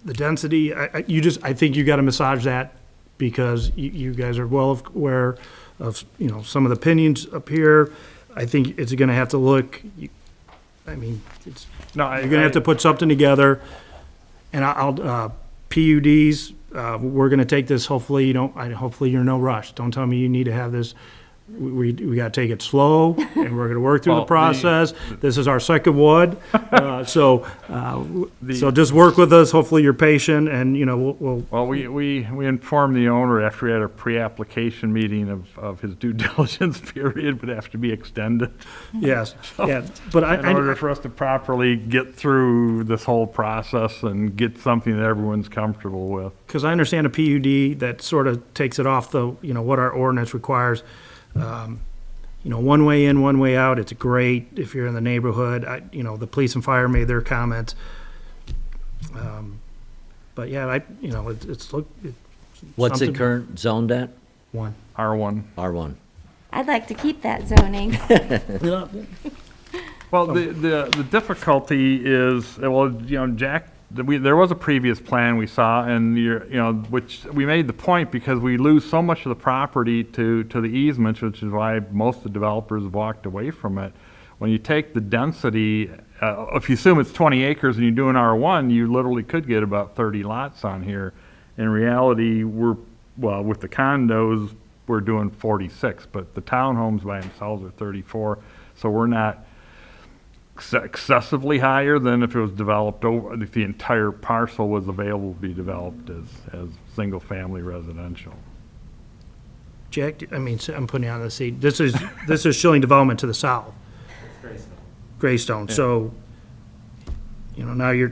The density, I think you got to massage that, because you guys are well aware of, you know, some of the opinions up here. I think it's going to have to look, I mean, you're going to have to put something together. And PUDs, we're going to take this, hopefully hopefully you're in no rush. Don't tell me you need to have this. We got to take it slow, and we're going to work through the process. This is our second one. So just work with us. Hopefully you're patient, and, you know, we'll. Well, we informed the owner after we had a pre-application meeting of his due diligence period would have to be extended. Yes, yeah, but In order for us to properly get through this whole process and get something that everyone's comfortable with. because I understand a PUD that sort of takes it off the, you know, what our ordinance requires. You know, one way in, one way out, it's great if you're in the neighborhood. You know, the police and fire made their comments. But yeah, you know, it's What's it something- current zoned at? One. R1. R1. I'd like to keep that zoning. Well, the difficulty is, well, you know, Jack, there was a previous plan we saw, and which we made the point, because we lose so much of the property to the easements, which is why most of the developers have walked away from it. When you take the density, if you assume it's 20 acres and you do an R1, you literally could get about 30 lots on here. In reality, with the condos, we're doing 46, but the townhomes by themselves are 34, so we're not excessively higher than if it was developed over, if the entire parcel was available to be developed as single-family residential. Jack, I mean, I'm putting you on the seat. This is Schilling Development to the south. Greystone. So, you know, now I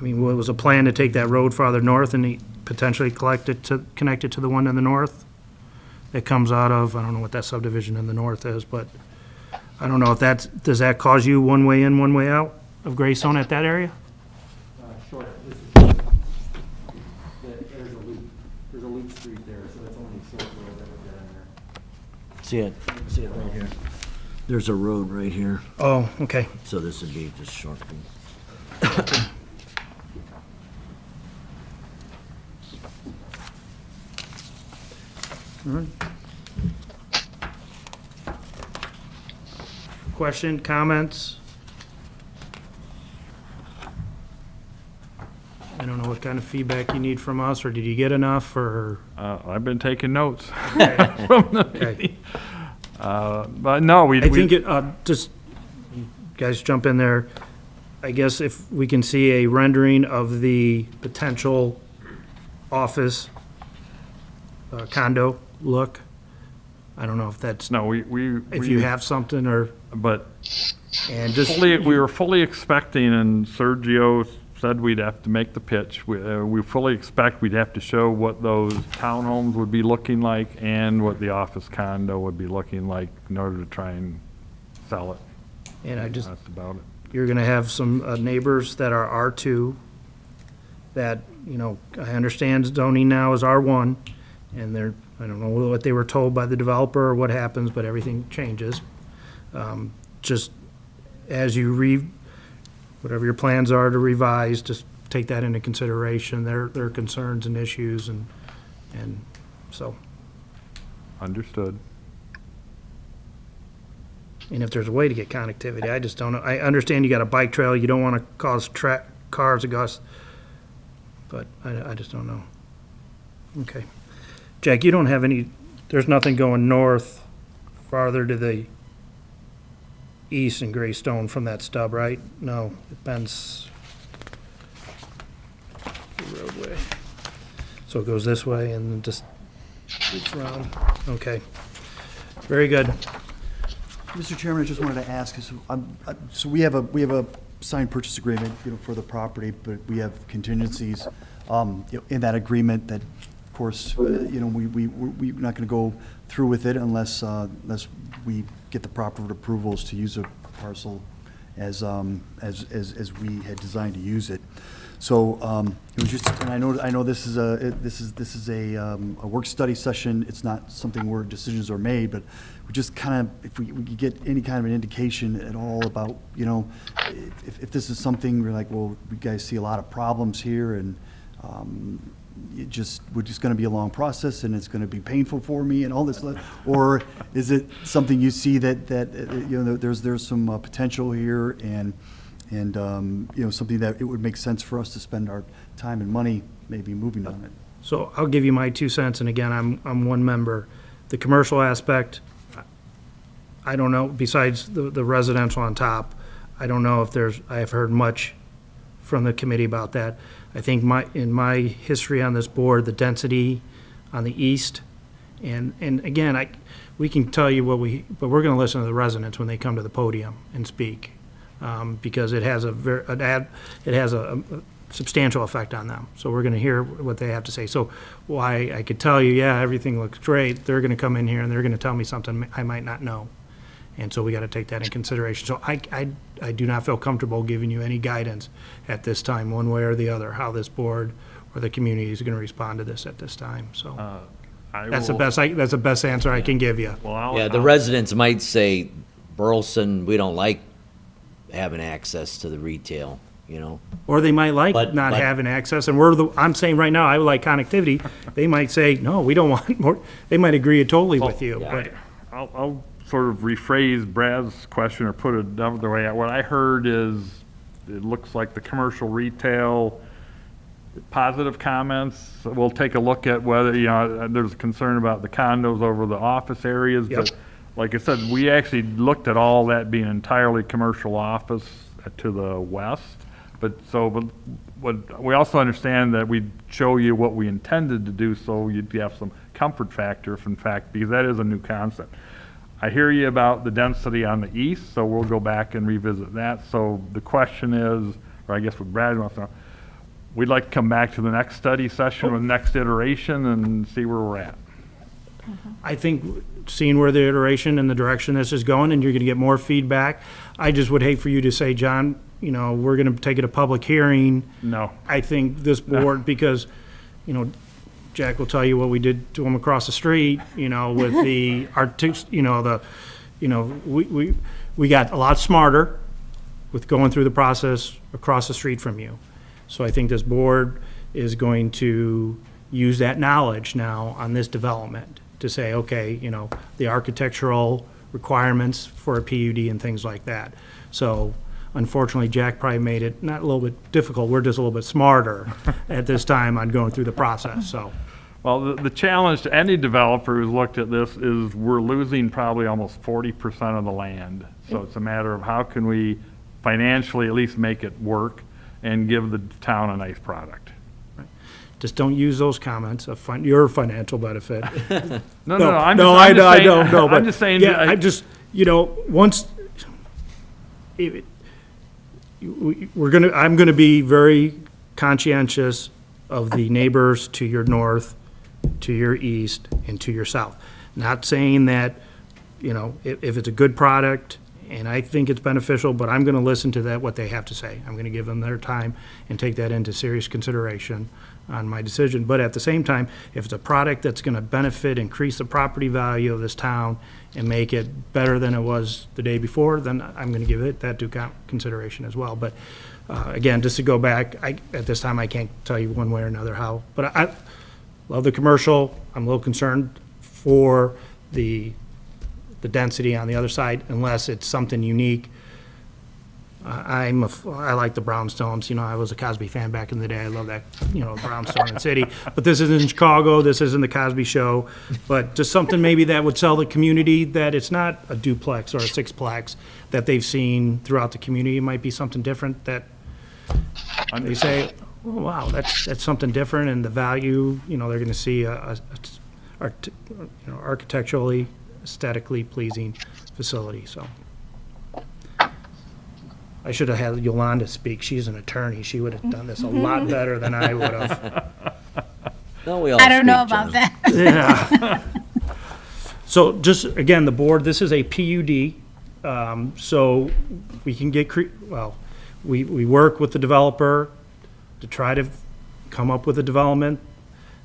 mean, what was a plan to take that road farther north and potentially connect it to the one in the north? It comes out of, I don't know what that subdivision in the north is, but I don't know if does that cause you one way in, one way out of Greystone at that area? Sure. There's a loop street there, so it's only a short road that would get in there. See it right here. There's a road right here, Oh, okay. so this would be just short. Question, comments? I don't know what kind of feedback you need from us, or did you get enough, or? I've been taking notes from the meeting. But no, I think just, guys jump in there. I guess if we can see a rendering of the potential office condo look. I don't know if that's, No, if you have something, or, but and just. we were fully expecting, and Sergio said we'd have to make the pitch. We fully expect we'd have to show what those townhomes would be looking like and what the office condo would be looking like in order to try and sell it. And I just, That's about it. you're gonna have some neighbors that are R2 that, you know, I understand zoning now is R1, and they're, I don't know what they were told by the developer or what happens, but everything changes. Just as you whatever your plans are to revise, just take that into consideration, their concerns and issues, and so. Understood. And if there's a way to get connectivity, I just don't know. I understand you got a bike trail, you don't want to cause cars to go, but I just don't know. Okay. Jack, you don't have any, there's nothing going north farther to the east in Greystone from that stub, right? No, it bends the roadway. So it goes this way and just loops around. Okay. Very good. Mr. Chairman, I just wanted to ask, so we have a signed purchase agreement, you know, for the property, but we have contingencies, you know, in that agreement that, of course, you know, we're not gonna go through with it unless we get the proper approvals to use a parcel as we had designed to use it. So, it was just, and I know this is a work study session. It's not something where decisions are made, but we just kind of, if we could get any kind of an indication at all about, you know, if this is something we're like, well, we guys see a lot of problems here, and we're just going to be a long process, and it's going to be painful for me, and all this, or is it something you see that you know, there's some potential here, and you know, something that it would make sense for us to spend our time and money maybe moving on it. So I'll give you my 2 cents, and again, I'm one member. The commercial aspect, I don't know, besides the residential on top, I don't know if I have heard much from the committee about that. I think in my history on this board, the density on the east, and again, we can tell you but we're gonna listen to the residents when they come to the podium and speak, because it has a substantial effect on them. So we're gonna hear what they have to say. So why I could tell you, yeah, everything looks great, they're gonna come in here and they're gonna tell me something I might not know. And so we got to take that in consideration. So I do not feel comfortable giving you any guidance at this time, one way or the other, how this board or the community is going to respond to this at this time. So that's the best answer I can give you. Yeah, the residents might say, Burleson, we don't like having access to the retail, you know? Or they might like But- not but- having access, and I'm saying right now, I would like connectivity. They might say, no, we don't want more. They might agree totally with you, but. I'll sort of rephrase Brad's question or put it another way. What I heard is, it looks like the commercial retail, positive comments. We'll take a look at whether, you know, there's concern about the condos over the office areas. Yep. But like I said, we actually looked at all that being entirely commercial office to the west. But we also understand that we'd show you what we intended to do, so you'd have some comfort factor, if in fact, because that is a new concept. I hear you about the density on the east, so we'll go back and revisit that. So the question is, or I guess what Brad wants to know, we'd like to come back to the next study session with next iteration and see where we're at. I think seeing where the iteration and the direction this is going, and you're gonna get more feedback, I just would hate for you to say, John, you know, we're gonna take it to public hearing. No. I think this board, because, you know, Jack will tell you what we did to him across the street, you know, with the we got a lot smarter with going through the process across the street from you. So I think this board is going to use that knowledge now on this development to say, okay, you know, the architectural requirements for a PUD and things like that. So unfortunately, Jack probably made it not a little bit difficult, we're just a little bit smarter at this time on going through the process, so. Well, the challenge to any developer who's looked at this is we're losing probably almost 40% of the land. So it's a matter of how can we financially at least make it work and give the town a nice product. Just don't use those comments of your financial benefit. No, I'm I don't know, but I'm just saying. Yeah, I just, you know, once, I'm gonna be very conscientious of the neighbors to your north, to your east, and to your south. Not saying that, you know, if it's a good product, and I think it's beneficial, but I'm gonna listen to that, what they have to say. I'm gonna give them their time and take that into serious consideration on my decision. But at the same time, if it's a product that's gonna benefit, increase the property value of this town, and make it better than it was the day before, then I'm gonna give it that due consideration as well. But, again, just to go back, at this time, I can't tell you one way or another how, but I love the commercial. I'm a little concerned for the density on the other side, unless it's something unique. I like the brownstones, you know, I was a Cosby fan back in the day, I love that, you know, brownstone in city. But this isn't in Chicago, this isn't the Cosby Show, but just something maybe that would sell the community, that it's not a duplex or a sixplex that they've seen throughout the community. It might be something different that they say, oh, wow, that's something different, and the value, you know, they're gonna see architecturally, aesthetically pleasing facility, so. I should have had Yolanda speak. She's an attorney. She would have done this a lot better than I would have. No, we all I don't know speak, about John. that. Yeah. So just, again, the board, this is a PUD, so we can get, we work with the developer to try to come up with a development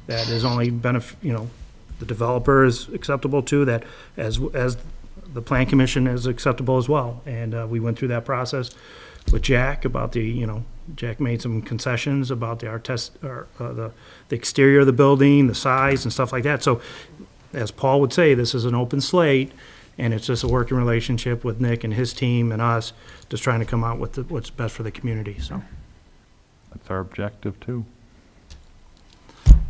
that is only the developer is acceptable to, that as the plan commission is acceptable as well. And we went through that process with Jack about Jack made some concessions about the exterior of the building, the size and stuff like that. So as Paul would say, this is an open slate, and it's just a working relationship with Nick and his team and us, just trying to come out with what's best for the community, so. That's our objective too.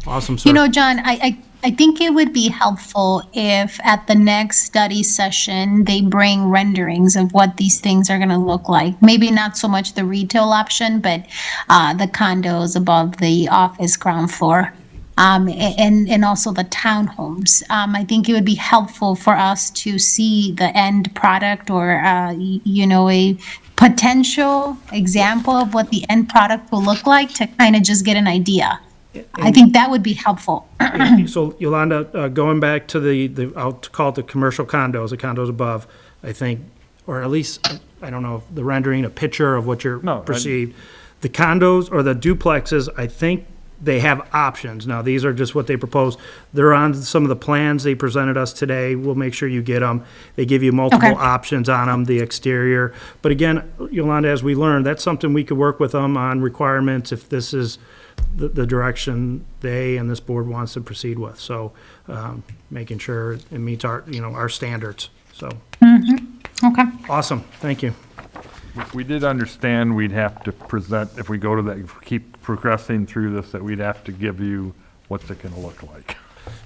Awesome, sir. You know, John, I think it would be helpful if at the next study session, they bring renderings of what these things are going to look like. Maybe not so much the retail option, but the condos above the office ground floor. And also the townhomes. I think it would be helpful for us to see the end product, or, a potential example of what the end product will look like, to kind of just get an idea. I think that would be helpful. So Yolanda, going back to I'll call it the commercial condos, the condos above, I think, or at least, I don't know, the rendering, a picture of what you're perceived. The condos or the duplexes, I think they have options. Now, these are just what they propose. They're on some of the plans they presented us today. We'll make sure you get them. They give you multiple options on them, the exterior. But again, Yolanda, as we learned, that's something we could work with them on requirements if this is the direction they and this board wants to proceed with. So making sure it meets our standards. So Okay. awesome. Thank you. We did understand we'd have to present, if we go to that, if we keep progressing through this, that we'd have to give you what's it gonna look like.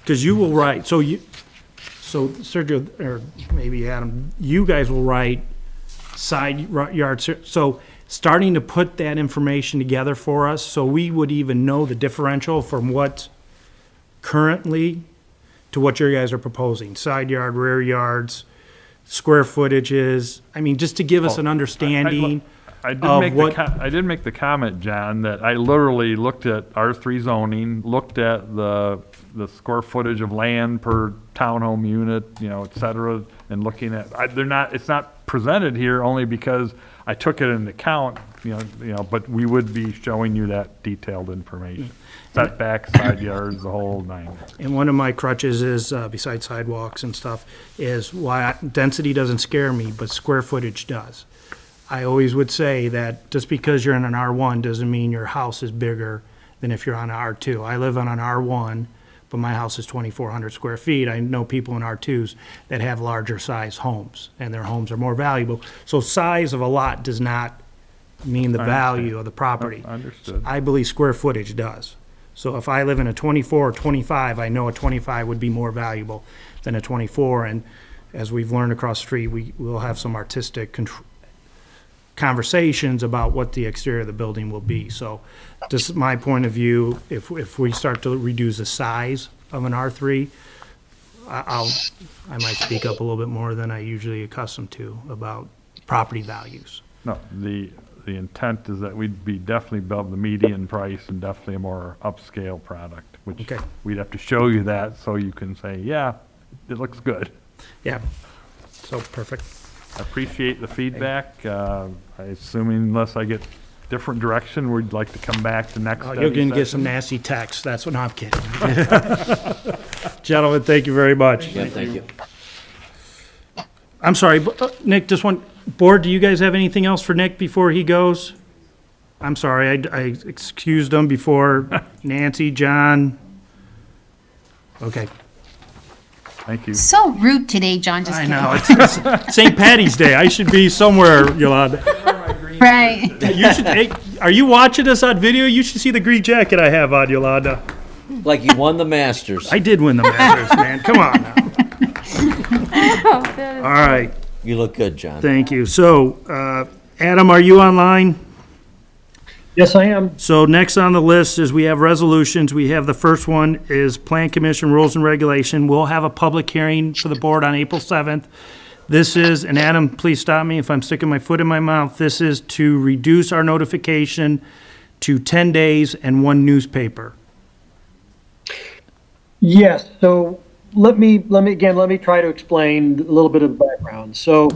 Because you will write, so Sergio, or maybe Adam, you guys will write side yards. So starting to put that information together for us, so we would even know the differential from what currently to what you guys are proposing, side yard, rear yards, square footages. I mean, just to give us an understanding I did of make what. I did make the comment, John, that I literally looked at R3 zoning, looked at the square footage of land per townhome unit, et cetera, and looking at, it's not presented here only because I took it into account, but we would be showing you that detailed information. Setbacks, side yards, the whole nine. And one of my crutches is, besides sidewalks and stuff, is why density doesn't scare me, but square footage does. I always would say that just because you're in an R1 doesn't mean your house is bigger than if you're on an R2. I live on an R1, but my house is 2,400 square feet. I know people in R2s that have larger size homes, and their homes are more valuable. So size of a lot does not mean the value of the property. Understood. I believe square footage does. So if I live in a 24 or 25, I know a 25 would be more valuable than a 24. And as we've learned across the street, we will have some artistic conversations about what the exterior of the building will be. So just my point of view, if we start to reduce the size of an R3, I might speak up a little bit more than I usually accustomed to about property values. No, the intent is that we'd be definitely above the median price and definitely a more upscale product, which Okay. we'd have to show you that so you can say, yeah, it looks good. Yeah. So, perfect. I appreciate the feedback. I assuming unless I get different direction, we'd like to come back to next Oh, study you're gonna get some session. nasty texts. That's what I'm kidding. Gentlemen, thank you very much. Yeah, thank you. I'm sorry, Nick, just one, board, do you guys have anything else for Nick before he goes? I'm sorry, I excused him before. Nancy, John? Okay, Thank you. So rude today, John. Just I kidding. know, it's St. Patty's Day. I should be somewhere, Yolanda. Right. You should, hey, are you watching us on video? You should see the green jacket I have on, Yolanda. Like you won the Masters. I did win the Masters, man. Come on now. All right, You look good, John. thank you. So, Adam, are you online? Yes, I am. So next on the list is we have resolutions. We have the first one is Plan Commission Rules and Regulation. We'll have a public hearing for the board on April 7th. This is, and Adam, please stop me if I'm sticking my foot in my mouth. This is to reduce our notification to 10 days and one newspaper. Yes, so let me try to explain a little bit of the background. So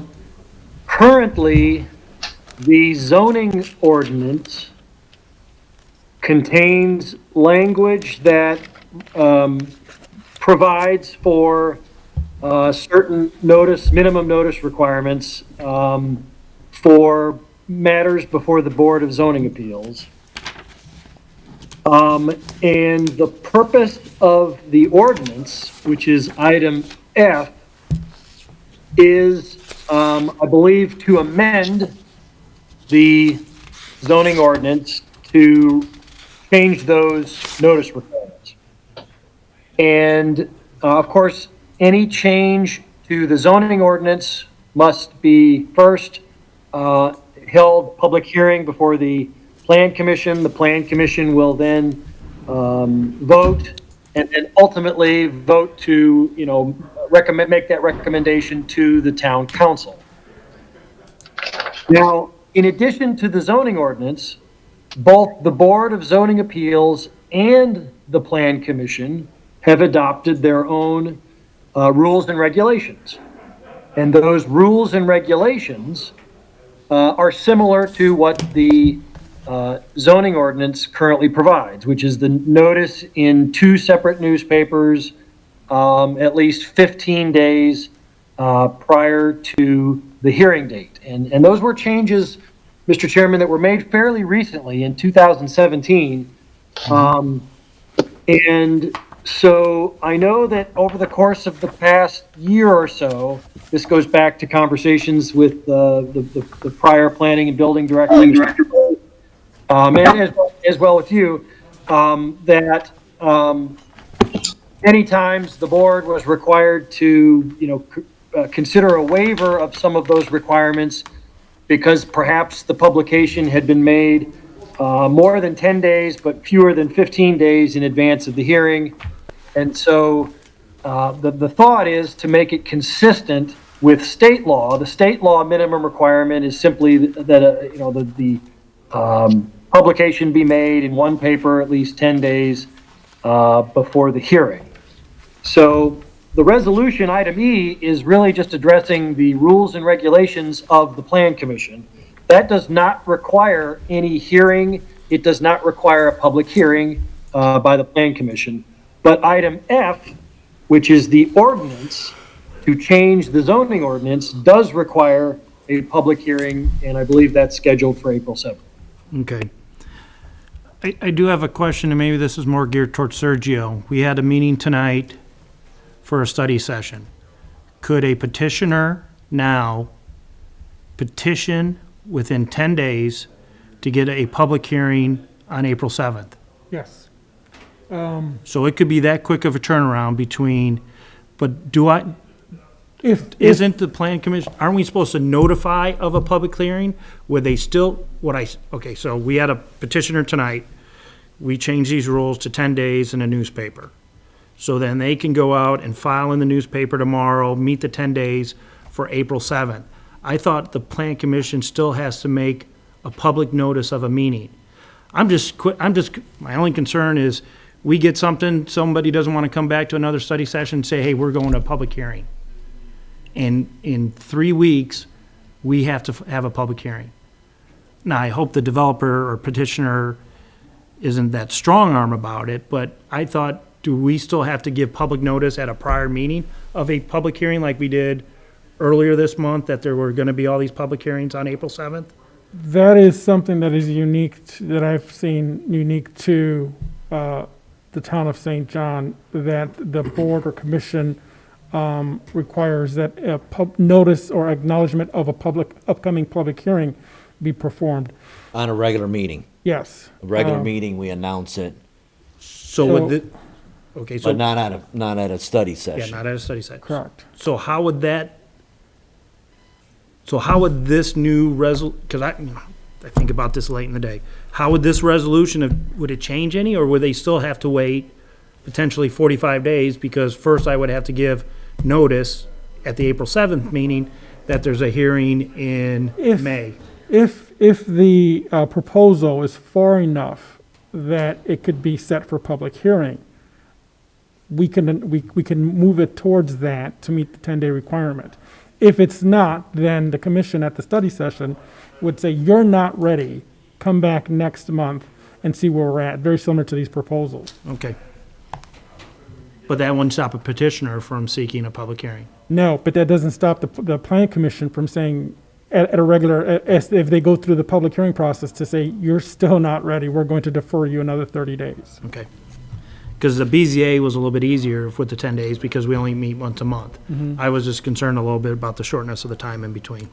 currently, the zoning ordinance contains language that provides for certain minimum notice requirements for matters before the Board of Zoning Appeals. And the purpose of the ordinance, which is item F, is, I believe, to amend the zoning ordinance to change those notice requirements. And, of course, any change to the zoning ordinance must be first held public hearing before the Plan Commission. The Plan Commission will then vote and then ultimately vote to, make that recommendation to the town council. Now, in addition to the zoning ordinance, both the Board of Zoning Appeals and the Plan Commission have adopted their own rules and regulations. And those rules and regulations are similar to what the zoning ordinance currently provides, which is the notice in 2 separate newspapers, at least 15 days prior to the hearing date. And those were changes, Mr. Chairman, that were made fairly recently in 2017. And so I know that over the course of the past year or so, this goes back to conversations with the prior planning and building director, and as well with you, that many times the board was required to, consider a waiver of some of those requirements because perhaps the publication had been made more than 10 days, but fewer than 15 days in advance of the hearing. And so the thought is to make it consistent with state law. The state law minimum requirement is simply that, the publication be made in one paper at least 10 days before the hearing. So the resolution, item E, is really just addressing the rules and regulations of the Plan Commission. That does not require any hearing. It does not require a public hearing by the Plan Commission. But item F, which is the ordinance to change the zoning ordinance, does require a public hearing, and I believe that's scheduled for April 7th. Okay. I do have a question, and maybe this is more geared towards Sergio. We had a meeting tonight for a study session. Could a petitioner now petition within 10 days to get a public hearing on April 7th? Yes. So it could be that quick of a turnaround between, but isn't the Plan Commission, aren't we supposed to notify of a public hearing? Would they still, okay, so we had a petitioner tonight. We changed these rules to 10 days in a newspaper. So then they can go out and file in the newspaper tomorrow, meet the 10 days for April 7th. I thought the Plan Commission still has to make a public notice of a meeting. My only concern is we get something, somebody doesn't want to come back to another study session and say, hey, we're going to a public hearing. And in 3 weeks, we have to have a public hearing. Now, I hope the developer or petitioner isn't that strong arm about it, but I thought, do we still have to give public notice at a prior meeting of a public hearing like we did earlier this month, that there were going to be all these public hearings on April 7th? That is something that is unique, that I've seen unique to the town of St. John, that the board or commission requires that a notice or acknowledgement of a upcoming public hearing be performed. On a regular meeting. Yes. A regular meeting, we announce it, So would the, okay, so. but not at a study Yeah, session. not at a study session. Correct. So how would this new because I think about this late in the day. How would this resolution, would it change any, or would they still have to wait potentially 45 days? Because first I would have to give notice at the April 7th meeting that there's a hearing in May. If the proposal is far enough that it could be set for public hearing, we can move it towards that to meet the 10-day requirement. If it's not, then the commission at the study session would say, you're not ready, come back next month and see where we're at, very similar to these proposals. Okay. But that wouldn't stop a petitioner from seeking a public hearing. No, but that doesn't stop the plan commission from saying, at a regular, if they go through the public hearing process, to say, you're still not ready, we're going to defer you another 30 days. Okay. Because the BZA was a little bit easier with the 10 days because we only meet once a month. I was just concerned a little bit about the shortness of the time in between.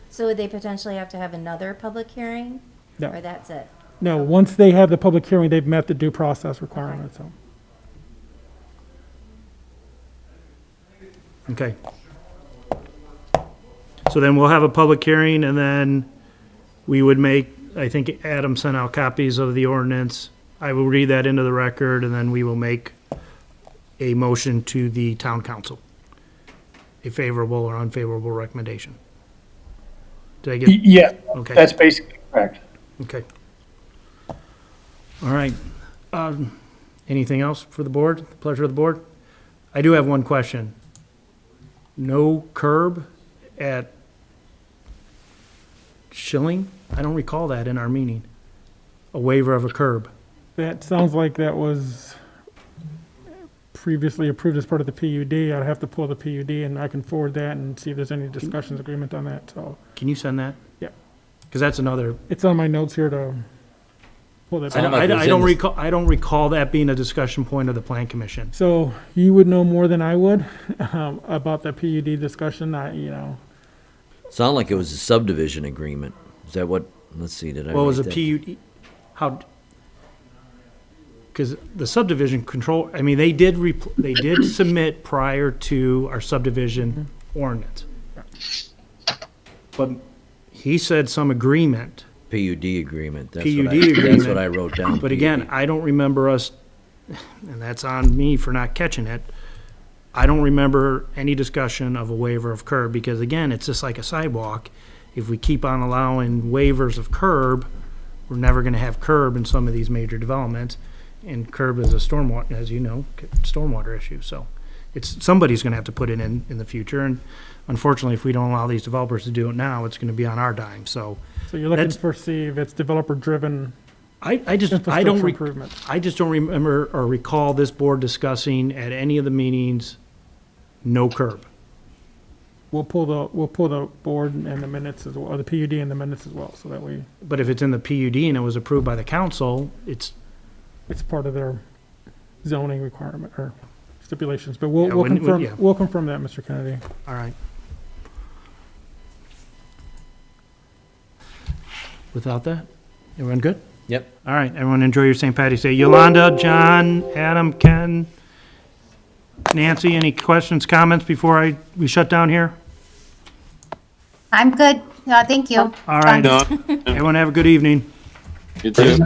So would they potentially have to have another public hearing? No. Or that's it? No, once they have the public hearing, they've met the due process requirements, so. Okay. So then we'll have a public hearing, and then we would make, I think Adam sent out copies of the ordinance. I will read that into the record, and then we will make a motion to the town council. A favorable or unfavorable recommendation. Did I get? Yeah, Okay. that's basically correct. Okay. All right. Anything else for the board? Pleasure of the board? I do have one question. No curb at Schilling? I don't recall that in our meeting. A waiver of a curb. That sounds like that was previously approved as part of the PUD. I'd have to pull the PUD and I can forward that and see if there's any discussions, agreement on that, so. Can you send that? Yeah. Because that's another, It's on my notes here to pull that. Sound like it was I in don't the- recall, I don't recall that being a discussion point of the plan commission. So you would know more than I would about the PUD discussion, Sound like it was a subdivision agreement. Is that what, let's see, did I What was a write that? PUD? How? Because the subdivision control, I mean, they did submit prior to our subdivision ordinance. But he said some agreement. PUD agreement. That's PUD what That's agreement. what I wrote down. But again, I don't remember us, and that's on me for not catching it. I don't remember any discussion of a waiver of curb, because again, it's just like a sidewalk. If we keep on allowing waivers of curb, we're never gonna have curb in some of these major developments. And curb is a stormwater, as you know, stormwater issue, so somebody's gonna have to put it in the future, and unfortunately, if we don't allow these developers to do it now, it's gonna be on our dime, so. So you're looking That's- for, see if it's developer-driven I just infrastructure don't, improvements. I just don't remember or recall this board discussing at any of the meetings, no curb. We'll pull the board and the minutes as well, or the PUD and the minutes as well, so that we, But if it's in the PUD and it was approved by the council, it's, it's part of their zoning requirement or stipulations, but Yeah, we'll confirm, yeah. we'll confirm that, Mr. Kennedy. all right. Without that, everyone good? Yep. All right, everyone enjoy your St. Patty's Day. Yolanda, John, Adam, Ken, Nancy, any questions, comments before we shut down here? I'm good. Thank you. All right, No. everyone have a good evening. You too.